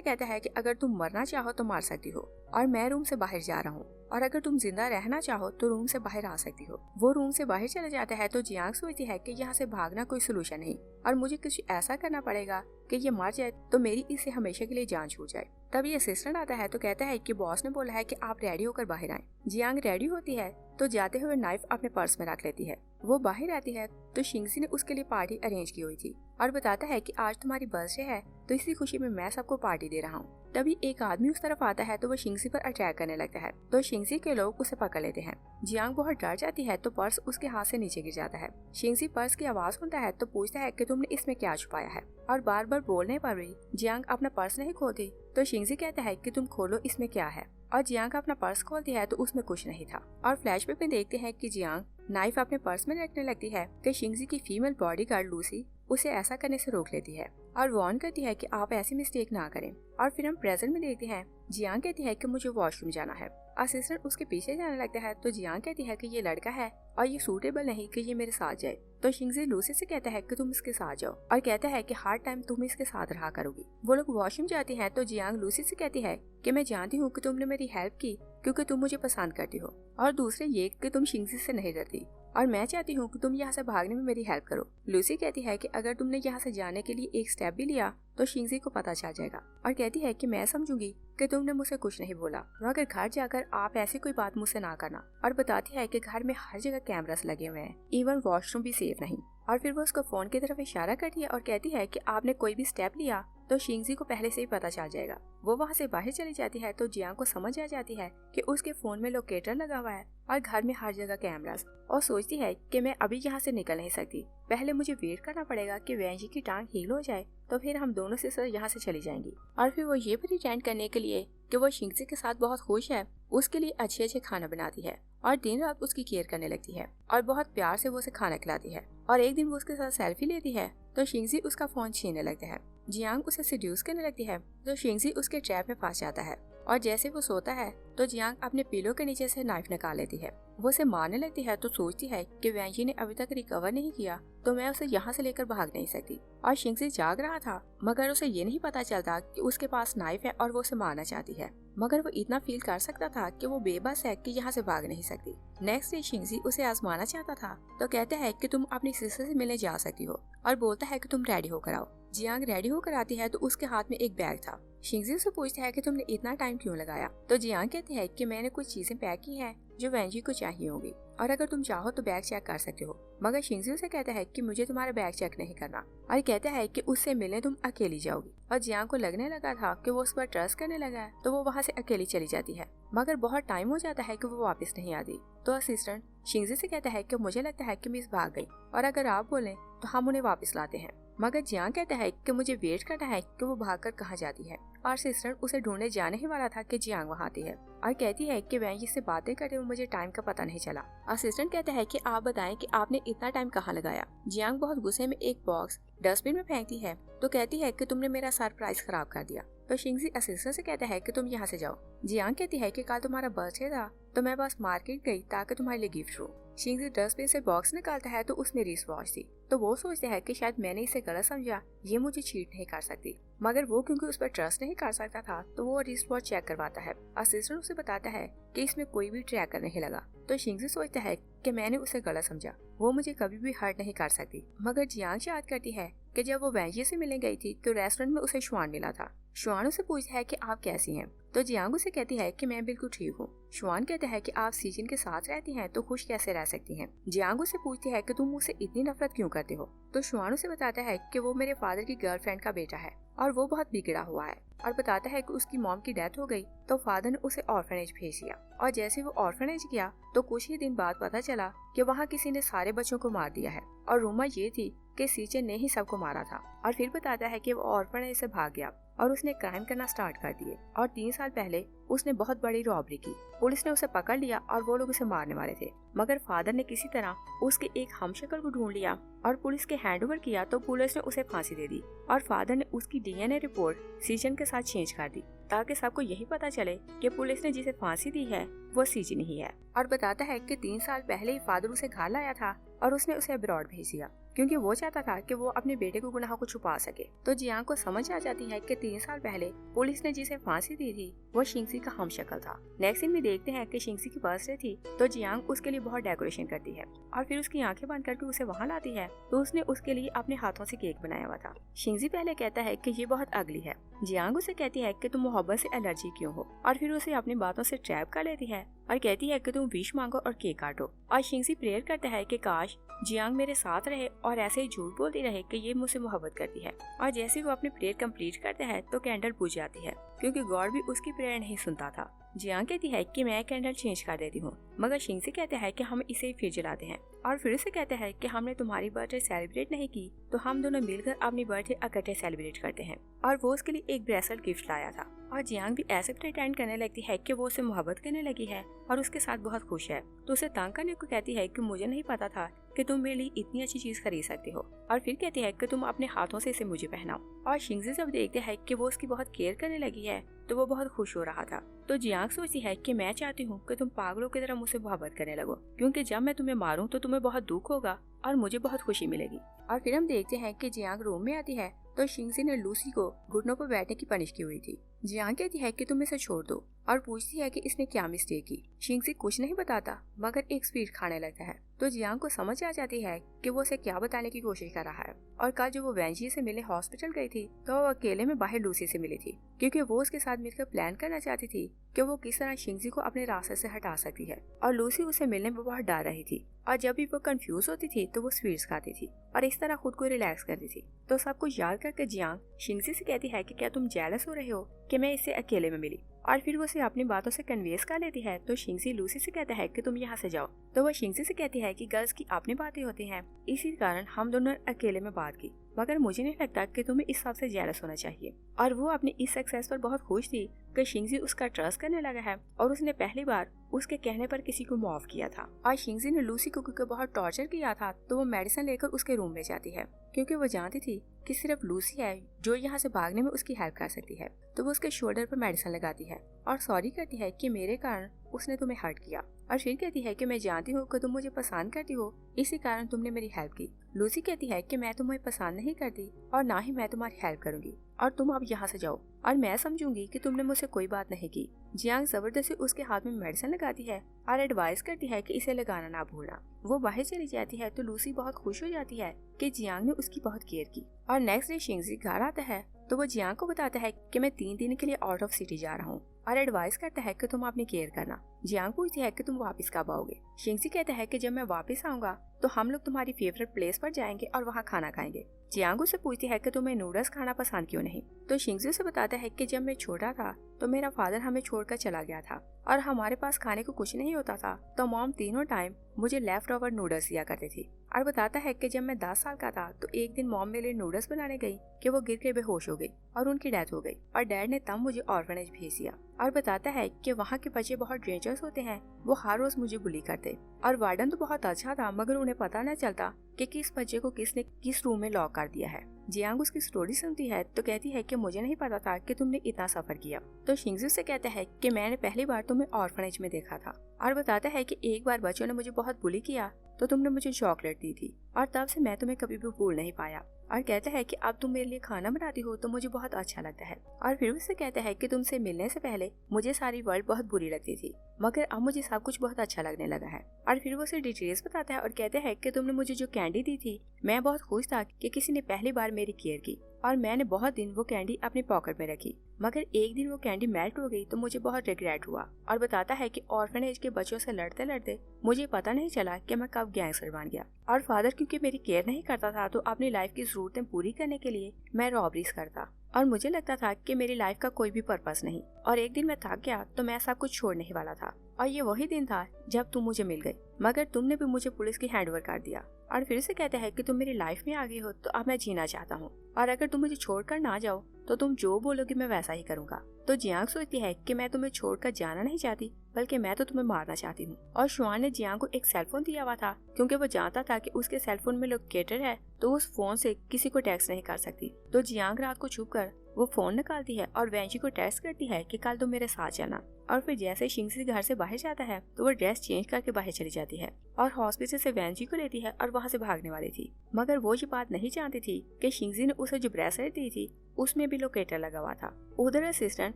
कहता है कि अगर तुम मरना चाहो तो मार सकती हो और मैं रूम से बाहर जा रहा हूँ, और अगर तुम जिंदा रहना चाहो तो रूम से बाहर आ सकती हो। वो रूम से बाहर चला जाता है तो जियांग सोचती है कि यहाँ से भागना कोई सोल्यूशन नहीं और मुझे कुछ ऐसा करना पड़ेगा कि ये मर जाए तो मेरी इसे हमेशा के लिए जान छूट जाए। तब ये असिस्टेंट आता है तो कहता है कि बॉस ने बोला है कि आप रेडी होकर बाहर आए। जियांग रेडी होती है तो जाते हुए नाइफ अपने पर्स में रख लेती है। वो बाहर आती है तो शिंगजी ने उसके लिए पार्टी अरेंज की हुई थी और बताता है कि आज तुम्हारी बर्थडे है तो इसी खुशी में मैं सबको पार्टी दे रहा हूँ। तभी एक आदमी उस तरफ आता है तो वो शिंगजी पर अटैक करने लगता है तो शिंगजी के लोग उसे पकड़ लेते हैं। जियांग बहुत डर जाती है तो पर्स उसके हाथ से नीचे गिर जाता है। शिंगजी पर्स की आवाज सुनता है तो पूछता है कि तुमने इसमें क्या छुपाया है, और बार बार बोलने पर भी जियांग अपना पर्स नहीं खोलती तो शिंगजी कहता है कि तुम खोलो इसमें क्या है, और जियांग अपना पर्स खोलती है तो उसमें कुछ नहीं था। और फ्लैशबैक में देखते हैं कि जियांग नाइफ अपने पर्स में रखने लगती है कि शिंगजी की फीमेल बॉडीगार्ड लूसी उसे ऐसा करने से रोक लेती है और वार्न करती है कि आप ऐसी मिस्टेक ना करें। और फिर हम प्रेजेंट में देखते हैं जियांग कहती है कि मुझे वॉशरूम जाना है। असिस्टेंट उसके पीछे जाने लगता है तो जियांग कहती है कि ये लड़का है और ये सूटेबल नहीं कि ये मेरे साथ जाए। तो शिंगजी लूसी से कहता है कि तुम इसके साथ जाओ और कहता है कि हर टाइम तुम इसके साथ रहा करोगी। वो लोग वॉशरूम जाते हैं तो जियांग लूसी से कहती है कि मैं जानती हूँ कि तुमने मेरी हेल्प की क्योंकि तुम मुझे पसंद करती हो, और दूसरे ये कि तुम शिंगजी से नहीं डरती और मैं चाहती हूँ कि तुम यहाँ से भागने में मेरी हेल्प करो। लूसी कहती है कि अगर तुमने यहाँ से जाने के लिए एक स्टेप भी लिया तो शिंगजी को पता चल जाएगा, और कहती है कि मैं समझूंगी कि तुमने मुझसे कुछ नहीं बोला, मगर घर जाकर आप ऐसी कोई बात मुझसे ना करना। और बताती है कि घर में हर जगह कैमरास लगे हुए हैं, इवन वॉशरूम भी सेफ नहीं। और फिर वो उसको फोन की तरफ इशारा करती है और कहती है कि आपने कोई भी स्टेप लिया तो शिंगजी को पहले से ही पता चल जाएगा। वो वहाँ से बाहर चली जाती है तो जियांग को समझ आ जाती है कि उसके फोन में लोकेटर लगा हुआ है और घर में हर जगह कैमरास, और सोचती है कि मैं अभी यहाँ से निकल नहीं सकती, पहले मुझे वेट करना पड़ेगा कि वैंजी की टांग हील हो जाए तो फिर हम दोनों सिस्टर यहाँ से चली जाएंगी। और फिर वो ये प्रिटेंड करने के लिए कि वो शिंगजी के साथ बहुत खुश है उसके लिए अच्छे अच्छे खाना बनाती है और दिन रात उसकी केयर करने लगती है और बहुत प्यार से वो उसे खाना खिलाती है। और एक दिन वो उसके साथ सेल्फी लेती है तो शिंगजी उसका फोन छीनने लगता है। जियांग उसे सिड्यूस करने लगती है तो शिंगजी उसके ट्रैप में फंस जाता है, और जैसे वो सोता है तो जियांग अपने पिलो के नीचे से नाइफ निकाल लेती है। वो उसे मारने लगती है तो सोचती है कि वैंजी ने अभी तक रिकवर नहीं किया तो मैं उसे यहाँ से लेकर भाग नहीं सकती। और शिंगजी जाग रहा था मगर उसे ये नहीं पता चलता कि उसके पास नाइफ है और वो उसे मारना चाहती है, मगर वो इतना फील कर सकता था कि वो बेबस है कि यहाँ से भाग नहीं सकती। नेक्स्ट डे शिंगजी उसे आजमाना चाहता था तो कहता है कि तुम अपनी सिस्टर से मिलने जा सकती हो और बोलता है कि तुम रेडी होकर आओ। जियांग रेडी होकर आती है तो उसके हाथ में एक बैग था। शिंगजी उसे पूछता है कि तुमने इतना टाइम क्यों लगाया, तो जियांग कहती है कि मैंने कुछ चीजें पैक की हैं जो वैंजी को चाहिए होगी और अगर तुम चाहो तो बैग चेक कर सकते हो, मगर शिंगजी उसे कहता है कि मुझे तुम्हारा बैग चेक नहीं करना और कहता है कि उससे मिलने तुम अकेली जाओगी। और जियांग को लगने लगा था कि वो उस पर ट्रस्ट करने लगा है तो वो वहाँ से अकेली चली जाती है, मगर बहुत टाइम हो जाता है कि वो वापस नहीं आती। तो असिस्टेंट शिंगजी से कहता है कि मुझे लगता है कि मिस भाग गई और अगर आप बोलें तो हम उन्हें वापस लाते हैं, मगर जियांग कहता है कि मुझे वेट करना है कि वो भागकर कहाँ जाती है। और असिस्टेंट उसे ढूंढने जाने ही वाला था कि जियांग वहाँ आती है और कहती है कि वैंजी से बातें करते हुए मुझे टाइम का पता नहीं चला। असिस्टेंट कहता है कि आप बताएं कि आपने इतना टाइम कहाँ लगाया। जियांग बहुत गुस्से में एक बॉक्स डस्टबिन में फेंकती है तो कहती है कि तुमने मेरा सरप्राइज खराब कर दिया। तो शिंगजी असिस्टेंट से कहता है कि तुम यहाँ से जाओ। जियांग कहती है कि कल तुम्हारा बर्थडे था तो मैं बस मार्केट गई ताकि तुम्हारे लिए गिफ्ट हो। शिंगजी डस्टबिन से बॉक्स निकालता है तो उसमें रिस्ट वॉच थी तो वो सोचते हैं कि शायद मैंने इसे गलत समझा, ये मुझे चीट नहीं कर सकती, मगर वो क्योंकि उस पर ट्रस्ट नहीं कर सकता था तो वो रिस्ट वॉच चेक करवाता है। असिस्टेंट उसे बताता है कि इसमें कोई भी ट्रैकर नहीं लगा तो शिंगजी सोचता है कि मैंने उसे गलत समझा, वो मुझे कभी भी हर्ट नहीं कर सकती। मगर जियांग याद करती है कि जब वो वैंजी से मिलने गई थी तो रेस्टोरेंट में उसे शुआन मिला था। शुआन उसे पूछता है कि आप कैसी हैं तो जियांग उसे कहती है कि मैं बिल्कुल ठीक हूँ। शुआन कहता है कि आप सीजन के साथ रहती हैं तो खुश कैसे रह सकती हैं। जियांग उसे पूछती है कि तुम मुझसे इतनी नफरत क्यों करते हो तो शुआन उसे बताता है कि वो मेरे फादर की गर्लफ्रेंड का बेटा है और वो बहुत बिगड़ा हुआ है, और बताता है कि उसकी मॉम की डेथ हो गई तो फादर ने उसे ऑर्फनेज भेज दिया और जैसे वो ऑर्फनेज गया तो कुछ ही दिन बाद पता चला कि वहाँ किसी ने सारे बच्चों को मार दिया है और रूमर ये थी कि सीजन ने ही सबको मारा था। और फिर बताता है कि वो ऑर्फनेज से भाग गया और उसने क्राइम करना स्टार्ट कर दिए और 3 साल पहले उसने बहुत बड़ी रॉबरी की। पुलिस ने उसे पकड़ लिया और वो लोग उसे मारने वाले थे, मगर फादर ने किसी तरह उसके एक हमशक्ल को ढूंढ लिया और पुलिस के हैंडओवर किया तो पुलिस ने उसे फांसी दे दी और फादर ने उसकी डीएनए रिपोर्ट सीजन के साथ चेंज कर दी ताकि सबको यही पता चले कि पुलिस ने जिसे फांसी दी है वो सीजन ही है। और बताता है कि 3 साल पहले ही फादर उसे घर लाया था और उसने उसे अब्रॉड भेज दिया क्योंकि वो चाहता था कि वो अपने बेटे को गुनाह को छुपा सके। तो जियांग को समझ आ जाती है कि 3 साल पहले पुलिस ने जिसे फांसी दी थी वो शिंगसी का हमशक्ल था। नेक्स्ट सीन में देखते हैं कि शिंगसी की बर्थडे थी तो जियांग उसके लिए बहुत डेकोरेशन करती है और फिर उसकी आंखें बंद करके उसे वहाँ लाती है तो उसने उसके लिए अपने हाथों से केक बनाया हुआ था। शिंगसी पहले कहता है कि ये बहुत अगली है। जियांग उसे कहती है कि तुम मोहब्बत से एलर्जी क्यों हो और फिर उसे अपनी बातों से ट्रैप कर लेती है और कहती है कि तुम विश मांगो और केक काटो। और शिंगसी प्रेयर करता है कि काश जियांग मेरे साथ रहे और ऐसे ही झूठ बोलती रहे कि ये मुझसे मोहब्बत करती है। और जैसे वो अपनी प्रेयर कंप्लीट करता है तो कैंडल बुझ जाती है क्योंकि गॉड भी उसकी प्रेयर नहीं सुनता था। जियांग कहती है कि मैं कैंडल चेंज कर देती हूँ, मगर शिंगसी कहते हैं कि हम इसे फिर जलाते हैं और फिर उसे कहते हैं कि हमने तुम्हारी बर्थडे सेलिब्रेट नहीं की तो हम दोनों मिलकर अपनी बर्थडे इकट्ठे सेलिब्रेट करते हैं। और वो उसके लिए एक ब्रेसलेट गिफ्ट लाया था और जियांग भी ऐसे प्रिटेंड करने लगती है कि वो उसे मोहब्बत करने लगी है और उसके साथ बहुत खुश है। तो उसे तंग करने को कहती है कि मुझे नहीं पता था कि तुम मेरे लिए इतनी अच्छी चीज खरीद सकती हो और फिर कहती है कि तुम अपने हाथों से इसे मुझे पहनाओ। और शिंगसी जब देखते हैं कि वो उसकी बहुत केयर करने लगी है तो वो बहुत खुश हो रहा था। तो जियांग सोचती है कि मैं चाहती हूँ कि तुम पागलों की तरह मुझसे मोहब्बत करने लगो क्योंकि जब मैं तुम्हें मारूं तो तुम्हें बहुत दुख होगा और मुझे बहुत खुशी मिलेगी। और फिर हम देखते हैं कि जियांग रूम में आती है तो शिंगसी ने लूसी को घुटनों पर बैठने की पनिश की हुई थी। जियांग कहती है कि तुम इसे छोड़ दो और पूछती है कि इसने क्या मिस्टेक की। शिंगसी कुछ नहीं बताता मगर एक स्वीट खाने लगता है तो जियांग को समझ आ जाती है कि वो उसे क्या बताने की कोशिश कर रहा है। और कल जब वो वेंजी से मिलने हॉस्पिटल गई थी तो वो अकेले में बाहर लूसी से मिली थी क्योंकि वो उसके साथ मिलकर प्लान करना चाहती थी कि वो किस तरह शिंगसी को अपने रास्ते से हटा सकती है। और लूसी उसे मिलने में बहुत डर रही थी और जब भी वो कंफ्यूज होती थी तो वो स्वीट्स खाती थी और इस तरह खुद को रिलैक्स करती थी। तो सब कुछ याद करके जियांग शिंगसी से कहती है कि क्या तुम जेलस हो रहे हो कि मैं इससे अकेले में मिली। और फिर वो उसे अपनी बातों से कन्वेंस कर लेती है। तो शिंगसी लूसी से कहता है कि तुम यहाँ से जाओ। तो वह शिंगसी से कहती है कि गर्ल्स की अपनी बातें होती हैं, इसी कारण हम दोनों अकेले में बात की, मगर मुझे नहीं लगता कि तुम्हें इस बात से जेलस होना चाहिए। और वो अपनी इस सक्सेस पर बहुत खुश थी कि शिंगसी उसका ट्रस्ट करने लगा है और उसने पहली बार उसके कहने पर किसी को माफ किया था। और शिंगसी ने लूसी को क्योंकि बहुत टॉर्चर किया था तो वो मेडिसिन लेकर उसके रूम में जाती है क्योंकि वो जानती थी कि सिर्फ लूसी है जो यहाँ से भागने में उसकी हेल्प कर सकती है। तो वो उसके शोल्डर पर मेडिसिन लगाती है और सॉरी कहती है कि मेरे कारण उसने तुम्हें हर्ट किया। और फिर कहती है कि मैं जानती हूँ कि तुम मुझे पसंद करती हो, इसी कारण तुमने मेरी हेल्प की। लूसी कहती है कि मैं तुम्हें पसंद नहीं करती और ना ही मैं तुम्हारी हेल्प करूंगी और तुम अब यहाँ से जाओ और मैं समझूंगी कि तुमने मुझसे कोई बात नहीं की। जियांग जबरदस्ती उसके हाथ में मेडिसिन लगाती है और एडवाइस करती है कि इसे लगाना ना भूलना। वो बाहर चली जाती है तो लूसी बहुत खुश हो जाती है कि जियांग ने उसकी बहुत केयर की। और नेक्स्ट डे शिंगसी घर आता है तो वो जियांग को बताता है कि मैं 3 दिन के लिए आउट ऑफ सिटी जा रहा हूँ और एडवाइस करता है कि तुम अपनी केयर करना। जियांग पूछती है कि तुम वापस कब आओगे। शिंगसी कहता है कि जब मैं वापस आऊंगा तो हम लोग तुम्हारी फेवरेट प्लेस पर जाएंगे और वहाँ खाना खाएंगे। जियांग से पूछती है कि तुम्हें नूडल्स खाना पसंद क्यों नहीं। तो शिंगसी से बताता है कि जब मैं छोटा था तो मेरा फादर हमें छोड़कर चला गया था और हमारे पास खाने को कुछ नहीं होता था तो मॉम तीनों टाइम मुझे लेफ्ट ओवर नूडल्स दिया करती थी। और बताता है कि जब मैं 10 साल का था तो एक दिन मॉम मेरे लिए नूडल्स बनाने गई कि वो गिर के बेहोश हो गई और उनकी डेथ हो गई और डैड ने तब मुझे ऑर्फनेज भेज दिया। और बताता है कि वहाँ के बच्चे बहुत डेंजरस होते हैं, वो हर रोज मुझे बुली करते और वार्डन तो बहुत अच्छा था मगर उन्हें पता न चलता कि किस बच्चे को किसने किस रूम में लॉक कर दिया है। जियांग उसकी स्टोरी सुनती है तो कहती है कि मुझे नहीं पता था कि तुमने इतना सफर किया। तो शिंगसी से कहता है कि मैंने पहली बार तुम्हें ऑर्फनेज में देखा था और बताता है कि एक बार बच्चों ने मुझे बहुत बुली किया तो तुमने मुझे चॉकलेट दी थी और तब से मैं तुम्हें कभी भी भूल नहीं पाया। और कहता है कि अब तुम मेरे लिए खाना बनाती हो तो मुझे बहुत अच्छा लगता है। और फिर उससे कहता है कि तुमसे मिलने से पहले मुझे सारी वर्ल्ड बहुत बुरी लगती थी मगर अब मुझे सब कुछ बहुत अच्छा लगने लगा है। और फिर वो उसे डिटेल्स बताता है और कहता है कि तुमने मुझे जो कैंडी दी थी मैं बहुत खुश था कि किसी ने पहली बार मेरी केयर की और मैंने बहुत दिन वो कैंडी अपनी पॉकेट में रखी, मगर एक दिन वो कैंडी मेल्ट हो गई तो मुझे बहुत रिग्रेट हुआ। और बताता है कि ऑर्फनेज के बच्चों से लड़ते लड़ते मुझे पता नहीं चला कि मैं कब गैंगस्टर बन गया और फादर क्योंकि मेरी केयर नहीं करता था तो अपनी लाइफ की जरूरतें पूरी करने के लिए मैं रॉबरीज करता और मुझे लगता था कि मेरी लाइफ का कोई भी पर्पस नहीं। और एक दिन मैं थक गया तो मैं सब कुछ छोड़ने ही वाला था और ये वही दिन था जब तुम मुझे मिल गई, मगर तुमने भी मुझे पुलिस की हैंडओवर कर दिया और फिर से कहता है कि तुम मेरी लाइफ में आ गई हो तो अब मैं जीना चाहता हूँ, और अगर तुम मुझे छोड़कर ना जाओ तो तुम जो बोलोगे मैं वैसा ही करूँगा। तो जियांग सोचती है कि मैं तुम्हें छोड़कर जाना नहीं चाहती, बल्कि मैं तो तुम्हें मारना चाहती हूँ। और शुआन ने जियांग को एक सेलफोन दिया हुआ था, क्योंकि वो जानता था कि उसके सेलफोन में लोकेटर है तो उस फोन से किसी को टेक्स्ट नहीं कर सकती। तो जियांग रात को छुप कर वो फोन निकालती है और वेंजी को टेक्स्ट करती है कि कल तुम मेरे साथ चलना। और फिर जैसे शिंगजी घर से बाहर जाता है तो वो ड्रेस चेंज करके बाहर चली जाती है और हॉस्पिटल से वेंजी को लेती है और वहाँ से भागने वाली थी। मगर वो ये बात नहीं जानती थी कि शिंगजी ने उसे जो ब्रेसलेट दी थी उसमें भी लोकेटर लगा हुआ था। उधर असिस्टेंट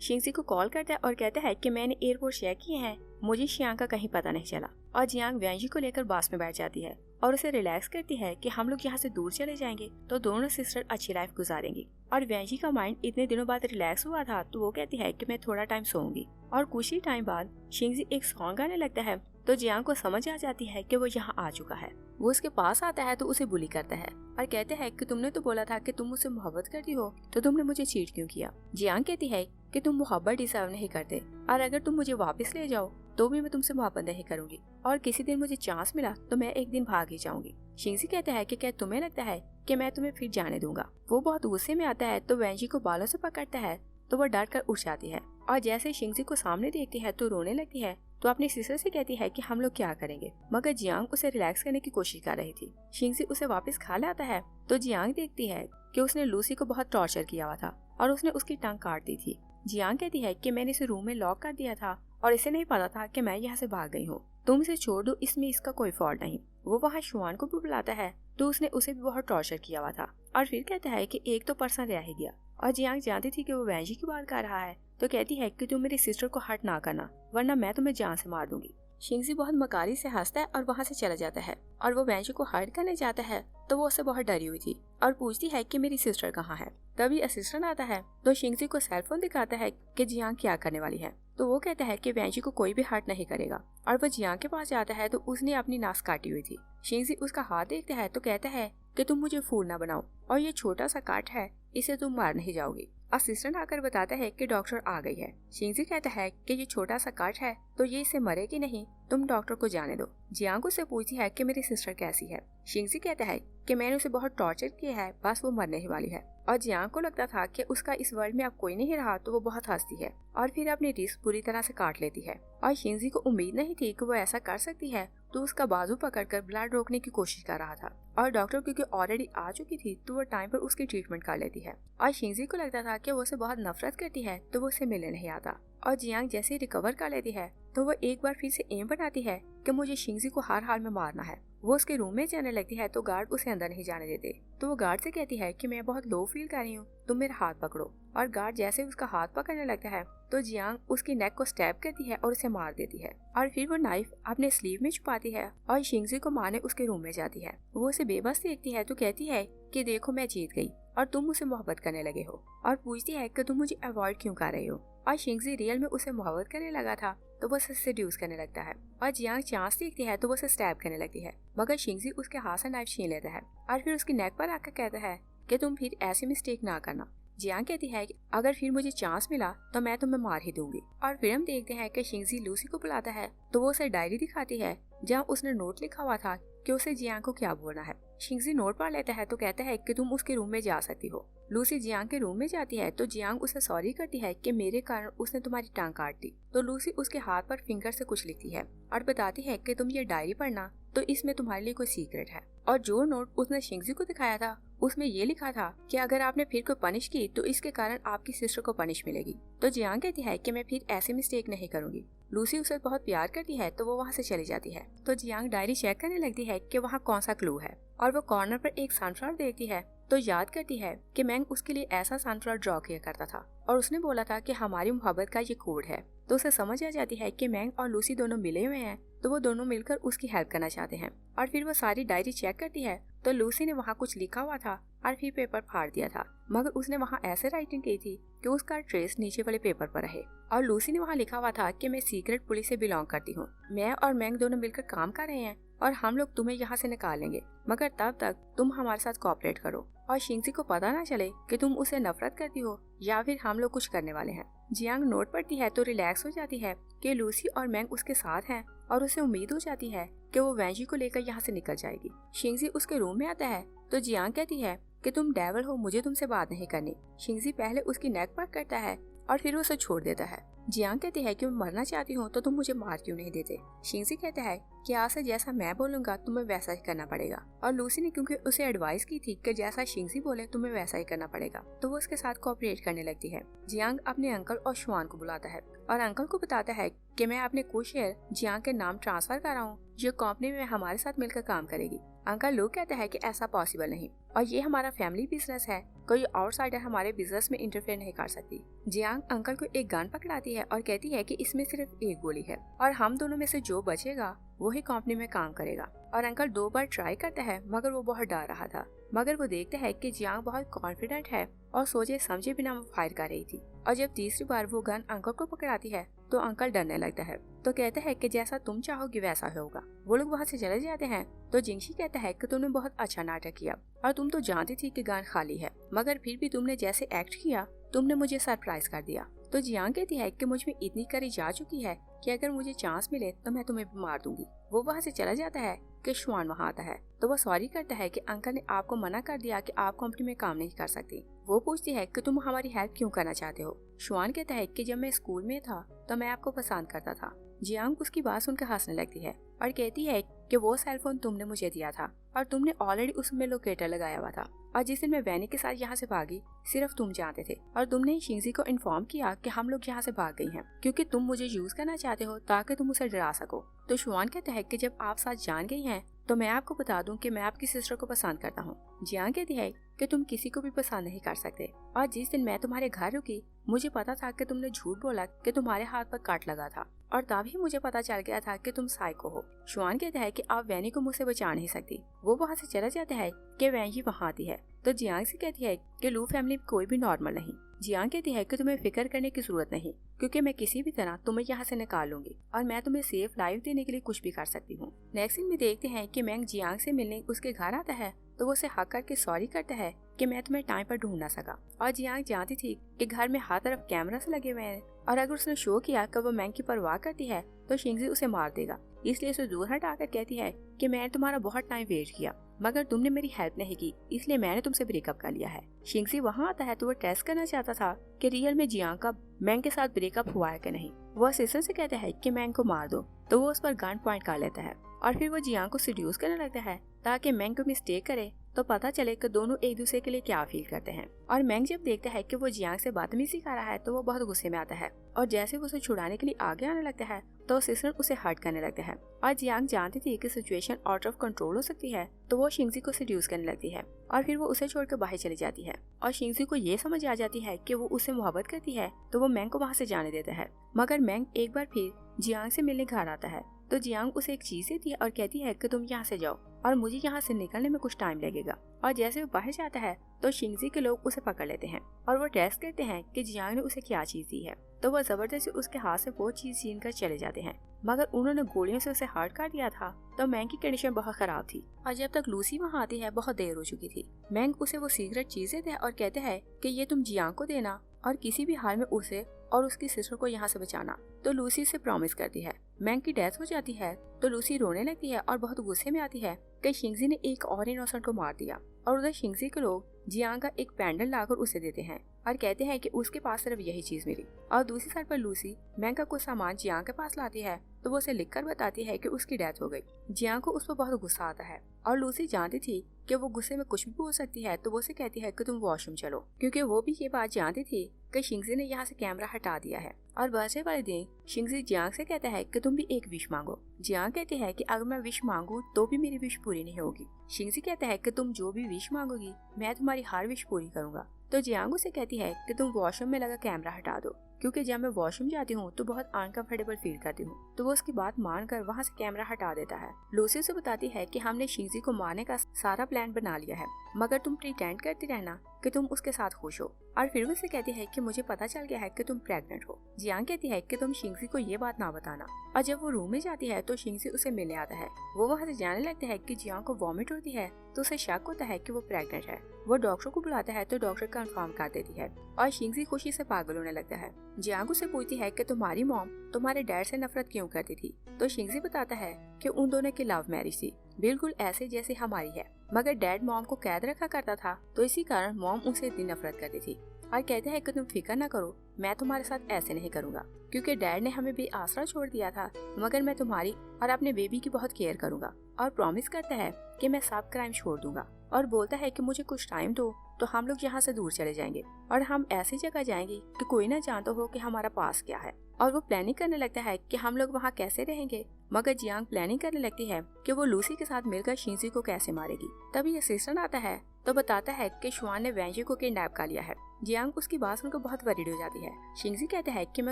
शिंगजी को कॉल करता है और कहता है कि मैंने एयरपोर्ट चेक किए हैं, मुझे शियांग का कहीं पता नहीं चला। और जियांग वेंजी को लेकर बस में बैठ जाती है और उसे रिलैक्स करती है कि हम लोग यहाँ से दूर चले जाएंगे तो दोनों सिस्टर अच्छी लाइफ गुजारेंगी। और वेंजी का माइंड इतने दिनों बाद रिलैक्स हुआ था तो वो कहती है कि मैं थोड़ा टाइम सोऊंगी। और कुछ ही टाइम बाद शिंगजी एक सॉन्ग गाने लगता है तो जियांग को समझ आ जाती है कि वो यहाँ आ चुका है। वो उसके पास आता है तो उसे बुली करता है और कहते हैं कि तुमने तो बोला था कि तुम मुझसे मोहब्बत करती हो, तो तुमने मुझे चीट क्यों किया। जियांग कहती है कि तुम मोहब्बत डिजर्व नहीं करते और अगर तुम मुझे वापस ले जाओ तो भी मैं तुमसे मोहब्बत नहीं करूंगी, और किसी दिन मुझे चांस मिला तो मैं एक दिन भाग ही जाऊंगी। शिंगजी कहता है कि क्या तुम्हें लगता है कि मैं तुम्हें फिर जाने दूंगा। वो बहुत गुस्से में आता है तो वेंजी को बालों से पकड़ता है तो वो डर कर उठ जाती है और जैसे शिंगजी को सामने देखती है तो रोने लगती है। तो अपनी सिस्टर से कहती है कि हम लोग क्या करेंगे, मगर जियांग उसे रिलैक्स करने की कोशिश कर रही थी। शिंगजी उसे वापस खा लाता है तो जियांग देखती है कि उसने लूसी को बहुत टॉर्चर किया हुआ था और उसने उसकी टांग काट दी थी। जियांग कहती है कि मैंने इसे रूम में लॉक कर दिया था और इसे नहीं पता था कि मैं यहाँ से भाग गई हूँ, तुम इसे छोड़ दो, इसमें इसका कोई फॉल्ट नहीं। वो वहाँ शुआन को भी बुलाता है तो उसने उसे भी बहुत टॉर्चर किया हुआ था और फिर कहता है कि एक तो पर्सन रह ही गया। और जियांग जानती थी कि वो वेंजी की बात कर रहा है तो कहती है कि तुम मेरी सिस्टर को हर्ट ना करना वरना मैं तुम्हें जान से मार दूंगी। शिंगजी बहुत मकारी से हंसता है और वहाँ से चला जाता है और वो वेंजी को हर्ट करने जाता है तो वो उससे बहुत डरी हुई थी और पूछती है कि मेरी सिस्टर कहाँ है। तभी असिस्टेंट आता है तो शिंगजी को सेलफोन दिखाता है कि जियांग क्या करने वाली है। तो वो कहता है कि वेंजी को कोई भी हर्ट नहीं करेगा और वो जियांग के पास जाता है तो उसने अपनी नाक काटी हुई थी। शिंगजी उसका हाथ देखता है तो कहता है कि तुम मुझे फूल ना बनाओ और ये छोटा सा काट है, इसे तुम मार नहीं जाओगी। असिस्टेंट आकर बताता है कि डॉक्टर आ गई है। शिंगजी कहता है कि ये छोटा सा काट है तो ये इससे मरेगी नहीं, तुम डॉक्टर को जाने दो। जियांग उससे पूछती है कि मेरी सिस्टर कैसी है। शिंगजी कहता है कि मैंने उसे बहुत टॉर्चर किया है, बस वो मरने ही वाली है। और जियांग को लगता था कि उसका इस वर्ल्ड में अब कोई नहीं रहा तो वो बहुत हंसती है और फिर अपनी रिस्क पूरी तरह से काट लेती है। और शिंगजी को उम्मीद नहीं थी कि वो ऐसा कर सकती है तो उसका बाजू पकड़कर ब्लड रोकने की कोशिश कर रहा था और डॉक्टर क्योंकि ऑलरेडी आ चुकी थी तो वो टाइम पर उसकी ट्रीटमेंट कर लेती है। और शिंगजी को लगता था कि वो उसे बहुत नफरत करती है तो वो उसे मिलने नहीं आता। और जियांग जैसे ही रिकवर कर लेती है तो वो एक बार फिर से एम बनाती है कि मुझे शिंगजी को हर हाल में मारना है। वो उसके रूम में जाने लगती है तो गार्ड उसे अंदर नहीं जाने देते। तो वो गार्ड से कहती है कि मैं बहुत लो फील कर रही हूँ, तुम मेरा हाथ पकड़ो। और गार्ड जैसे उसका हाथ पकड़ने लगता है तो जियांग उसकी नेक को स्टैब करती है और उसे मार देती है। और फिर वो नाइफ अपने स्लीव में छुपाती है और शिंगजी को मारने उसके रूम में जाती है। वो उसे बेबस देखती है तो कहती है कि देखो मैं जीत गई और तुम मुझसे मोहब्बत करने लगे हो, और पूछती है कि तुम मुझे अवॉइड क्यों कर रहे हो। और शिंगजी रियल में उसे मोहब्बत करने लगा था तो वो उसे सेड्यूस करने लगता है। और जियांग चांस देखती है तो वो उसे स्टैब करने लगती है, मगर शिंगजी उसके हाथ से नाइफ छीन लेता है और फिर उसकी नेक पर आकर कहता है कि तुम फिर ऐसी मिस्टेक ना करना। जियांग कहती है कि अगर फिर मुझे चांस मिला तो मैं तुम्हें मार ही दूंगी। और फिर हम देखते हैं कि शिंगजी लूसी को बुलाता है तो वो उसे डायरी दिखाती है जहाँ उसने नोट लिखा हुआ था कि उसे जियांग को क्या बोलना है। शिंगजी नोट पढ़ लेता है तो कहता है कि तुम उसके रूम में जा सकती हो। लूसी जियांग के रूम में जाती है तो जियांग उसे सॉरी करती है कि मेरे कारण उसने तुम्हारी टांग काट दी। तो लूसी उसके हाथ पर फिंगर से कुछ लिखती है और बताती है कि तुम ये डायरी पढ़ना तो इसमें तुम्हारे लिए कोई सीक्रेट है। और जो नोट उसने शिंगजी को दिखाया था उसमें ये लिखा था कि अगर आपने फिर कोई पनिश की तो इसके कारण आपकी सिस्टर को पनिश मिलेगी। तो जियांग कहती है कि मैं फिर ऐसी मिस्टेक नहीं करूंगी। लूसी उसे बहुत प्यार करती है तो वो वहाँ से चली जाती है। तो जियांग डायरी चेक करने लगती है कि वहाँ कौन सा क्लू है और वो कॉर्नर पर एक सनफ्लावर देखती है तो याद करती है कि मैंग उसके लिए ऐसा सनफ्लावर ड्रॉ किया करता था और उसने बोला था कि हमारी मोहब्बत का ये कोड है। तो उसे समझ आ जाती है कि मैंग और लूसी दोनों मिले हुए हैं तो वो दोनों मिलकर उसकी हेल्प करना चाहते हैं। और फिर वो सारी डायरी चेक करती है तो लूसी ने वहाँ कुछ लिखा हुआ था और फिर पेपर फाड़ दिया था, मगर उसने वहाँ ऐसे राइटिंग की थी कि उसका ट्रेस नीचे वाले पेपर पर रहे। और लूसी ने वहाँ लिखा हुआ था कि मैं सीक्रेट पुलिस से बिलोंग करती हूँ, मैं और मैंग दोनों मिलकर काम कर रहे हैं और हम लोग तुम्हें यहाँ से निकाल लेंगे, मगर तब तक तुम हमारे साथ कोऑपरेट करो। और शिंगजी को पता ना चले कि तुम उसे नफरत करती हो या फिर हम लोग कुछ करने वाले हैं। जियांग नोट पढ़ती है तो रिलैक्स हो जाती है कि लूसी और मैंग उसके साथ हैं और उसे उम्मीद हो जाती है कि वो वैंजी को लेकर यहाँ से निकल जाएगी। शिंगजी उसके रूम में आता है तो जियांग कहती है कि तुम डेविल हो, मुझे तुमसे बात नहीं करनी। शिंगजी पहले उसकी नेक पर करता है और फिर उसे छोड़ देता है। जियांग कहती है कि मैं मरना चाहती हूँ तो तुम मुझे मार क्यों नहीं देते। शिंगजी कहता है कि आज से जैसा मैं बोलूंगा तुम्हें वैसा ही करना पड़ेगा। और लूसी ने क्योंकि उसे एडवाइस की थी कि जैसा शिंगजी बोले तुम्हें वैसा ही करना पड़ेगा, तो वो उसके साथ कोऑपरेट करने लगती है। जियांग अपने अंकल और शुआन को बुलाता है और अंकल को बताता है कि मैं अपने कुछ शेयर जियांग के नाम ट्रांसफर कर रहा हूँ, जो कंपनी में हमारे साथ मिलकर काम करेगी। अंकल लोग कहता है कि ऐसा पॉसिबल नहीं और ये हमारा फैमिली बिजनेस है, कोई आउटसाइडर हमारे बिजनेस में इंटरफेयर नहीं कर सकती। जियांग अंकल को एक गन पकड़ाती है और कहती है कि इसमें सिर्फ एक गोली है और हम दोनों में से जो बचेगा वही कंपनी में काम करेगा। और अंकल 2 बार ट्राई करता है मगर वो बहुत डर रहा था, मगर वो देखता है कि जियांग बहुत कॉन्फिडेंट है और सोचे समझे बिना वो फायर कर रही थी। और जब तीसरी बार वो गन अंकल को पकड़ाती है तो अंकल डरने लगता है, तो कहता है कि जैसा तुम चाहोगी वैसा होगा। वो लोग वहाँ से चले जाते हैं तो जिंगशी कहता है कि तुमने बहुत अच्छा नाटक किया और तुम तो जानती थी कि गन खाली है, मगर फिर भी तुमने जैसे एक्ट किया तुमने मुझे सरप्राइज कर दिया। तो जियांग कहती है कि मुझ में इतनी करी जा चुकी है कि अगर मुझे चांस मिले तो मैं तुम्हें भी मार दूंगी। वो वहाँ से चला जाता है कि शुआन वहाँ आता है तो वो सॉरी करता है कि अंकल ने आपको मना कर दिया कि आप कंपनी में काम नहीं कर सकती। वो पूछती है कि तुम हमारी हेल्प क्यों करना चाहते हो। शुआन कहता है कि जब मैं स्कूल में था तो मैं आपको पसंद करता था। जियांग उसकी बात सुनकर हंसने लगती है और कहती है कि वो सेलफोन तुमने मुझे दिया था और तुमने ऑलरेडी उसमें लोकेटर लगाया हुआ था, और जिस दिन मैं वैनी के साथ यहाँ से भागी सिर्फ तुम जानते थे और तुमने शिंगजी को इन्फॉर्म किया कि हम लोग यहाँ से भाग गई हैं क्योंकि तुम मुझे यूज करना चाहते हो ताकि तुम उसे डरा सको। तो शुआन कहता है कि जब आप साथ जान गई हैं तो मैं आपको बता दूं कि मैं आपकी सिस्टर को पसंद करता हूँ। जियांग कहती है कि तुम किसी को भी पसंद नहीं कर सकते और जिस दिन मैं तुम्हारे घर रुकी मुझे पता था कि तुमने झूठ बोला कि तुम्हारे हाथ पर काट लगा था और तभी मुझे पता चल गया था कि तुम साइको हो। शुआन कहता है कि आप वैनी को मुझसे बचा नहीं सकती। वो वहाँ से चला जाता है कि वैनी वहाँ आती है तो जियांग से कहती है कि लू फैमिली में कोई भी नॉर्मल नहीं। जियांग कहती है कि तुम्हें फिक्र करने की जरूरत नहीं क्योंकि मैं किसी भी तरह तुम्हें यहाँ से निकाल लूंगी और मैं तुम्हें सेफ लाइफ देने के लिए कुछ भी कर सकती हूँ। नेक्स्ट सीन में देखते हैं कि मैंग जियांग से मिलने उसके घर आता है तो वो उसे हक करके सॉरी करता है कि मैं तुम्हें टाइम पर ढूंढ ना सका। और जियांग जानती थी कि घर में हर तरफ कैमरास लगे हुए हैं और अगर उसने शो किया कि वो मैंग की परवाह करती है तो शिंगजी उसे मार देगा, इसलिए उसे दूर हटाकर कहती है कि मैंने तुम्हारा बहुत टाइम वेट किया मगर तुमने मेरी हेल्प नहीं की, इसलिए मैंने तुमसे ब्रेकअप कर लिया है। शिंगजी वहाँ आता है तो वो टेस्ट करना चाहता था कि रियल में जियांग का मैंग के साथ ब्रेकअप हुआ है कि नहीं। वो सिस्टर से कहता है कि मैंग को मार दो तो वो उस पर गन पॉइंट कर लेता है और फिर वो जियांग को सीड्यूस करने लगता है ताकि मैंग को मिस्टेक करे तो पता चले कि दोनों एक दूसरे के लिए क्या फील करते हैं। और मैंग जब देखता है कि वो जियांग से बदतमीजी कर रहा है तो वो बहुत गुस्से में आता है और जैसे वो उसे छुड़ाने के लिए आगे आने लगता है तो सिस्टर उसे हर्ट करने लगता है। और जियांग जानती थी कि सिचुएशन आउट ऑफ कंट्रोल हो सकती है तो वो शिंगजी को सीड्यूस करने लगती है और फिर वो उसे छोड़कर बाहर चली जाती है। और शिंगजी को ये समझ आ जाती है कि वो उससे मोहब्बत करती है तो वो मैंग को वहाँ से जाने देता है, मगर मैंग एक बार फिर जियांग से मिलने घर आता है तो जियांग उसे एक चीज देती है और कहती है कि तुम यहाँ से जाओ और मुझे यहाँ से निकलने में कुछ टाइम लगेगा। और जैसे वो बाहर जाता है तो शिंगजी के लोग उसे पकड़ लेते हैं और वो टेस्ट करते हैं कि जियांग ने उसे क्या चीज दी है, तो वो जबरदस्ती उसके हाथ से वो चीज छीन कर चले जाते हैं, मगर उन्होंने गोलियों से उसे हर्ट कर दिया था तो मैंग की कंडीशन बहुत खराब थी। और जब तक लूसी वहाँ आती है बहुत देर हो चुकी थी। मैंग उसे वो सीक्रेट चीज देते हैं और कहते हैं कि ये तुम जियांग को देना और किसी भी हाल में उसे और उसकी सिस्टर को यहाँ से बचाना। तो लूसी से प्रॉमिस करती है। मैंग की डेथ हो जाती है तो लूसी रोने लगती है और बहुत गुस्से में आती है कि शिंगजी ने एक और इनोसेंट को मार दिया। और उधर शिंगजी के लोग जियांग का एक पेंडेंट लाकर उसे देते हैं और कहते हैं कि उसके पास सिर्फ यही चीज मिली। और दूसरी साइड पर लूसी मैंग का कुछ सामान जियांग के पास लाती है तो वो उसे लिखकर बताती है कि उसकी डेथ हो गई। जियांग को उस पर बहुत गुस्सा आता है और लूसी जानती थी कि वो गुस्से में कुछ भी बोल सकती है तो वो उसे कहती है कि तुम वॉशरूम चलो, क्योंकि वो भी ये बात जानती थी कि शिंगजी ने यहाँ से कैमरा हटा दिया है। और बर्थडे वाले दिन शिंगजी जियांग से कहता है कि तुम भी एक विश मांगो। जियांग कहती है कि अगर मैं विश मांगू तो भी मेरी विश पूरी नहीं होगी। शिंगजी कहता है कि तुम जो भी विश मांगोगी मैं तुम्हारी हर विश पूरी करूंगा। तो जियांग उसे कहती है कि तुम वॉशरूम में लगा कैमरा हटा दो। क्योंकि जब मैं वॉशरूम जाती हूँ तो बहुत अनकंफर्टेबल फील करती हूँ। तो वो उसकी बात मानकर वहाँ से कैमरा हटा देता है। लूसी उसे बताती है कि हमने शिंगजी को मारने का सारा प्लान बना लिया है, मगर तुम प्रिटेंड करती रहना कि तुम उसके साथ खुश हो। और फिर वो उसे कहती है कि मुझे पता चल गया है कि तुम प्रेग्नेंट हो। जियांग कहती है कि तुम शिंगजी को ये बात ना बताना। और जब वो रूम में जाती है तो शिंगजी उसे मिलने आता है। वो वहाँ से जाने लगता है कि जियांग को वॉमिट होती है तो उसे शक होता है कि वो प्रेग्नेंट है। वो डॉक्टर को बुलाता है तो डॉक्टर कंफर्म कर देती है और शिंगजी खुशी से पागल होने लगता है। जियांग उसे पूछती है कि तुम्हारी मॉम तुम्हारे डैड से नफरत क्यों करती थी। तो शिंगजी बताता है कि उन दोनों की लव मैरिज थी, बिल्कुल ऐसे जैसे हमारी है, मगर डैड मॉम को कैद रखा करता था तो इसी कारण मॉम उनसे इतनी नफरत करती थी। और कहते हैं कि तुम फिक्र न करो, मैं तुम्हारे साथ ऐसे नहीं करूँगा, क्योंकि डैड ने हमें भी आसरा छोड़ दिया था, मगर मैं तुम्हारी और अपने बेबी की बहुत केयर करूँगा। और प्रॉमिस करता है कि मैं सब क्राइम छोड़ दूंगा और बोलता है कि मुझे कुछ टाइम दो तो हम लोग यहाँ से दूर चले जाएंगे और हम ऐसी जगह जाएंगे कि कोई ना जानता हो कि हमारा पास क्या है। और वो प्लानिंग करने लगता है कि हम लोग वहाँ कैसे रहेंगे, मगर जियांग प्लानिंग करने लगती है कि वो लूसी के साथ मिलकर शिंजी को कैसे मारेगी। तभी असिस्टेंट आता है तो बताता है कि शुआन ने वेंजी को किडनैप कर लिया है। जियांग उसकी बात सुनकर बहुत वरीड हो जाती है। शिंजी कहता है कि मैं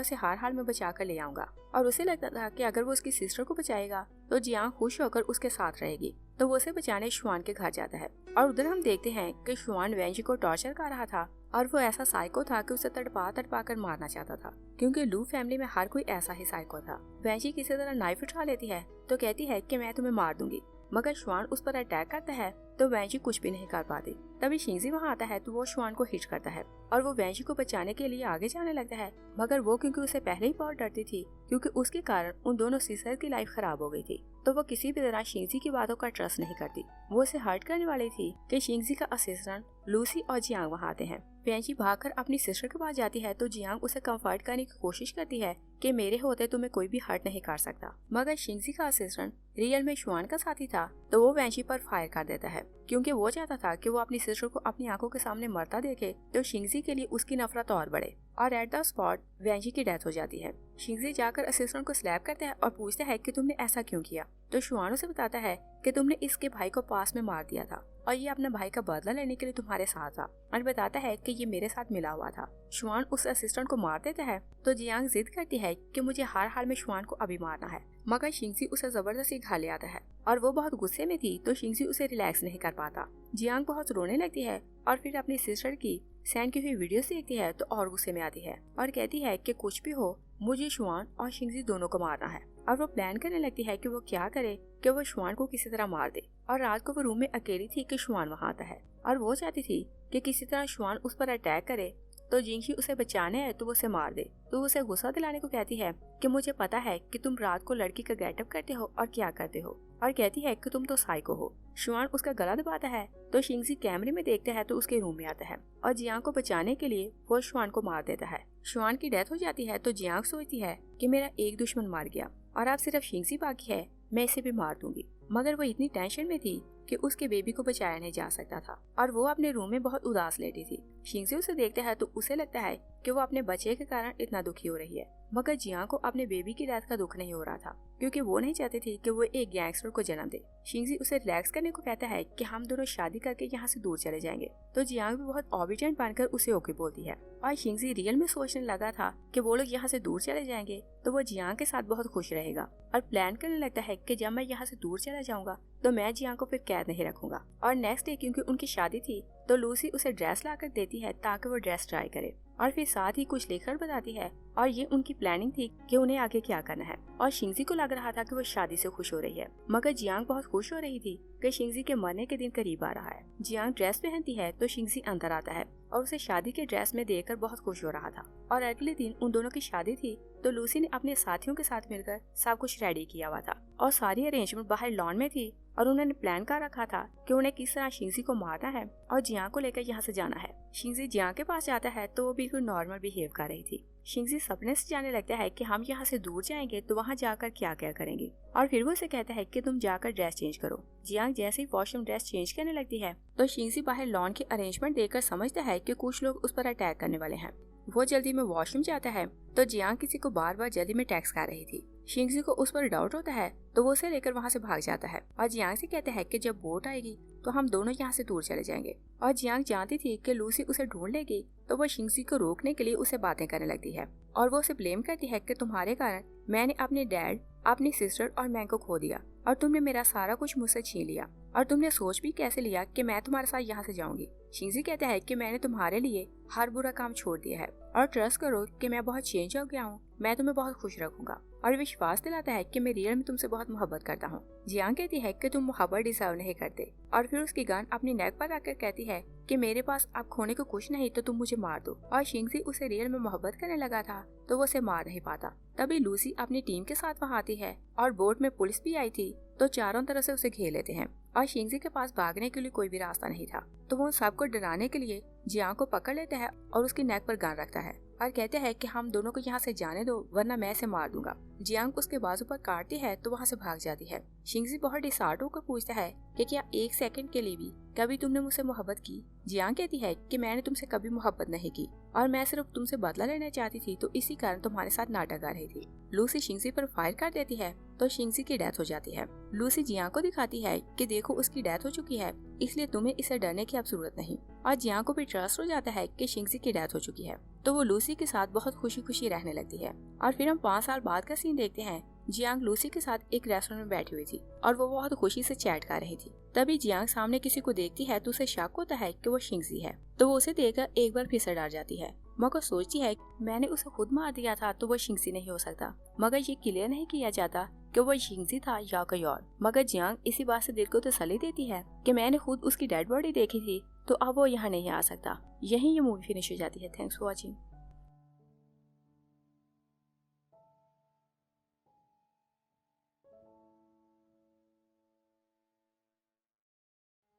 उसे हर हाल में बचा कर ले आऊंगा और उसे लगता था कि अगर वो उसकी सिस्टर को बचाएगा तो जियांग खुश होकर उसके साथ रहेगी। तो वो उसे बचाने शुआन के घर जाता है और उधर हम देखते हैं कि शुआन वेंजी को टॉर्चर कर रहा था और वो ऐसा साइको था कि उसे तड़पा तड़पा कर मारना चाहता था, क्योंकि लू फैमिली में हर कोई ऐसा ही साइको था। वेंजी किसी तरह नाइफ उठा लेती है तो कहती है कि मैं तुम्हें मार दूंगी, मगर शुआन उस पर अटैक करता है तो वेंजी कुछ भी नहीं कर पाती। तभी शिंजी वहाँ आता है तो वो शुआन को हिट करता है और वो वेंजी को बचाने के लिए आगे जाने लगता है, मगर वो क्योंकि उसे पहले ही बहुत डरती थी, क्योंकि उसके कारण उन दोनों सिस्टर की लाइफ खराब हो गई थी, तो वो किसी भी तरह शिंजी की बातों का ट्रस्ट नहीं करती। वो उसे हर्ट करने वाली थी कि शिंजी का असिस्टेंट लूसी और जियांग वहाँ आते हैं। वेंजी भागकर अपनी सिस्टर के पास जाती है तो जियांग उसे कंफर्ट करने की कोशिश करती है कि मेरे होते तुम्हें कोई भी हर्ट नहीं कर सकता, मगर शिंजी का असिस्टेंट रियल में शुआन का साथी था तो वो वेंजी पर फायर कर देता है, क्योंकि वो चाहता था कि वो अपनी सिस्टर को अपनी आंखों के सामने मरता देखे तो शिंजी के लिए उसकी नफरत और बढ़े। और एट द स्पॉट वेंजी की डेथ हो जाती है। शिंजी जाकर असिस्टेंट को स्लैप करता है और पूछता है कि तुमने ऐसा क्यों किया। तो शुआन उसे बताता है कि तुमने इसके भाई को पास में मार दिया था और ये अपने भाई का बदला लेने के लिए तुम्हारे साथ था, और बताता है कि ये मेरे साथ मिला हुआ था। शुआन उस असिस्टेंट को मार देता है तो जियांग जिद करती है कि मुझे हर हाल में शुआन को अभी मारना है, मगर शिंजी उसे जबरदस्ती घर ले आता है और वो बहुत गुस्से में थी तो शिंजी उसे रिलैक्स नहीं कर पाता। जियांग बहुत रोने लगती है और फिर अपनी सिस्टर की सेंड की हुई वीडियोस देखती है तो और गुस्से में आती है और कहती है कि कुछ भी हो मुझे शुआन और शिंजी दोनों को मारना है। और वो प्लान करने लगती है कि वो क्या करे कि वो शुआन को किसी तरह मार दे। और रात को वो रूम में अकेली थी कि शुआन वहाँ आता है और वो चाहती थी कि किसी तरह शुआन उस पर अटैक करे तो जिंगशी उसे बचाने है तो वो उसे मार दे। तो उसे गुस्सा दिलाने को कहती है कि मुझे पता है कि तुम रात को लड़की का गेटअप करते हो और क्या करते हो, और कहती है कि तुम तो साइको हो। शुआन उसका गला दबाता है तो शिंगजी कैमरे में देखता है तो उसके रूम में आता है और जियांग को बचाने के लिए वो शुआन को मार देता है। शुआन की डेथ हो जाती है तो जियांग सोचती है कि मेरा एक दुश्मन मार गया और अब सिर्फ शिंगजी बाकी है, मैं इसे भी मार दूंगी। मगर वो इतनी टेंशन में थी कि उसके बेबी को बचाया नहीं जा सकता था और वो अपने रूम में बहुत उदास लेटी थी। शिंगजी उसे देखता है तो उसे लगता है कि वो अपने बच्चे के कारण इतना दुखी हो रही है, मगर जियांग को अपने बेबी की डेथ का दुख नहीं हो रहा था, क्योंकि वो नहीं चाहती थी कि वो एक गैंगस्टर को जन्म दे। शिंगजी उसे रिलैक्स करने को कहता है कि हम दोनों शादी करके यहाँ से दूर चले जाएंगे। तो जियांग भी बहुत ऑबिडेंट बनकर उसे ओके बोलती है और शिंगजी रियल में सोचने लगा था कि वो लोग यहाँ से दूर चले जाएंगे तो वो जियांग के साथ बहुत खुश रहेगा और प्लान करने लगता है कि जब मैं यहाँ से दूर चला जाऊंगा तो मैं जियांग को फिर कैद नहीं रखूंगा। और नेक्स्ट डे क्योंकि उनकी शादी थी तो लूसी उसे ड्रेस लाकर देती है ताकि वो ड्रेस ट्राई करे और फिर साथ ही कुछ लिखकर बताती है, और ये उनकी प्लानिंग थी कि उन्हें आगे क्या करना है। और शिंगजी को लग रहा था कि वो शादी से खुश हो रही है, मगर जियांग बहुत खुश हो रही थी कि शिंगजी के मरने के दिन करीब आ रहा है। जियांग ड्रेस पहनती है तो शिंगजी अंदर आता है और उसे शादी के ड्रेस में देखकर बहुत खुश हो रहा था। और अगले दिन उन दोनों की शादी थी तो लूसी ने अपने साथियों के साथ मिलकर सब कुछ रेडी किया हुआ था और सारी अरेंजमेंट बाहर लॉन में थी और उन्होंने प्लान कर रखा था कि उन्हें किस तरह शिंगजी को मारना है और जियांग को लेकर यहाँ से जाना है। शिंगजी जियांग के पास जाता है तो वो बिल्कुल नॉर्मल बिहेव कर रही थी। शिंगजी सपने से जाने लगता है कि हम यहाँ से दूर जाएंगे तो वहाँ जाकर क्या क्या करेंगे, और फिर वो उसे कहता है कि तुम जाकर ड्रेस चेंज करो। जियांग जैसे ही वॉशरूम ड्रेस चेंज करने लगती है तो शिंगजी बाहर लॉन की अरेंजमेंट देखकर समझता है कि कुछ लोग उस पर अटैक करने वाले हैं। वो जल्दी में वॉशरूम जाता है तो जियांग किसी को बार बार जल्दी में टेक्स्ट कर रही थी। शिंगजी को उस पर डाउट होता है तो वो उसे लेकर वहाँ से भाग जाता है और जियांग से कहता है कि जब बोट आएगी तो हम दोनों यहाँ से दूर चले जाएंगे। और जियांग जानती थी कि लूसी उसे ढूंढ लेगी तो वो शिंगजी को रोकने के लिए उसे बातें करने लगती है और वो उसे ब्लेम करती है कि तुम्हारे कारण मैंने अपने डैड, अपनी सिस्टर और मैं को खो दिया और तुमने मेरा सारा कुछ मुझसे छीन लिया और तुमने सोच भी कैसे लिया कि मैं तुम्हारे साथ यहाँ से जाऊंगी। शिंगजी कहता है कि मैंने तुम्हारे लिए हर बुरा काम छोड़ दिया है और ट्रस्ट करो कि मैं बहुत चेंज हो गया हूँ, मैं तुम्हें बहुत खुश रखूंगा। और विश्वास दिलाता है कि मैं रियल में तुमसे बहुत मोहब्बत करता हूँ। जियांग कहती है कि तुम मोहब्बत डिजर्व नहीं करते और फिर उसकी गन अपनी नेक पर रखकर कहती है कि मेरे पास अब खोने को कुछ नहीं तो तुम मुझे मार दो। और शिंगजी उसे रियल में मोहब्बत करने लगा था तो वो उसे मार नहीं पाता। तभी लूसी अपनी टीम के साथ वहाँ आती है और बोट में पुलिस भी आई थी तो चारों तरफ से उसे घेर लेते हैं और शिंगजी के पास भागने के लिए कोई भी रास्ता नहीं था। तो वो सबको डराने के लिए जियांग को पकड़ लेता है और उसकी नेक पर गन रखता है और कहते हैं कि हम दोनों को यहाँ से जाने दो वरना मैं इसे मार दूंगा। जियांग उसके बाजू पर काटती है तो वहाँ से भाग जाती है। शिंगजी बहुत डिसहार्ट होकर पूछता है कि क्या एक सेकंड के लिए भी कभी तुमने मुझसे मोहब्बत की? जियांग कहती है कि मैंने तुमसे कभी मोहब्बत नहीं की और मैं सिर्फ तुमसे बदला लेना चाहती थी तो इसी कारण तुम्हारे साथ नाटक कर रही थी। लूसी शिंगजी पर फायर कर देती है तो शिंगजी की डेथ हो जाती है। लूसी जियांग को दिखाती है कि देखो उसकी डेथ हो चुकी है इसलिए तुम्हें इसे डरने की अब जरूरत नहीं। और जियांग को भी ट्रस्ट हो जाता है कि शिंगजी की डेथ हो चुकी है तो वो लूसी के साथ बहुत खुशी खुशी रहने लगती है। और फिर हम 5 साल बाद का सीन देखते हैं। जियांग लूसी के साथ एक रेस्टोरेंट में बैठी हुई थी और वो बहुत खुशी से चैट कर रही थी। तभी जियांग सामने किसी को देखती है तो उसे शक होता है कि वो शिंगजी है तो वो उसे देखकर एक बार फिर से डर जाती है। मगर सोचती है मैंने उसे खुद मार दिया था तो वो शिंगजी नहीं हो सकता। मगर ये क्लियर नहीं किया जाता कि वो शिंगजी था या कोई और। मगर जियांग इसी बात से दिल को तसल्ली देती है कि मैंने खुद उसकी डेड बॉडी देखी थी तो अब वो यहाँ नहीं आ सकता। यही ये मूवी फिनिश हो जाती है। Thanks for watching.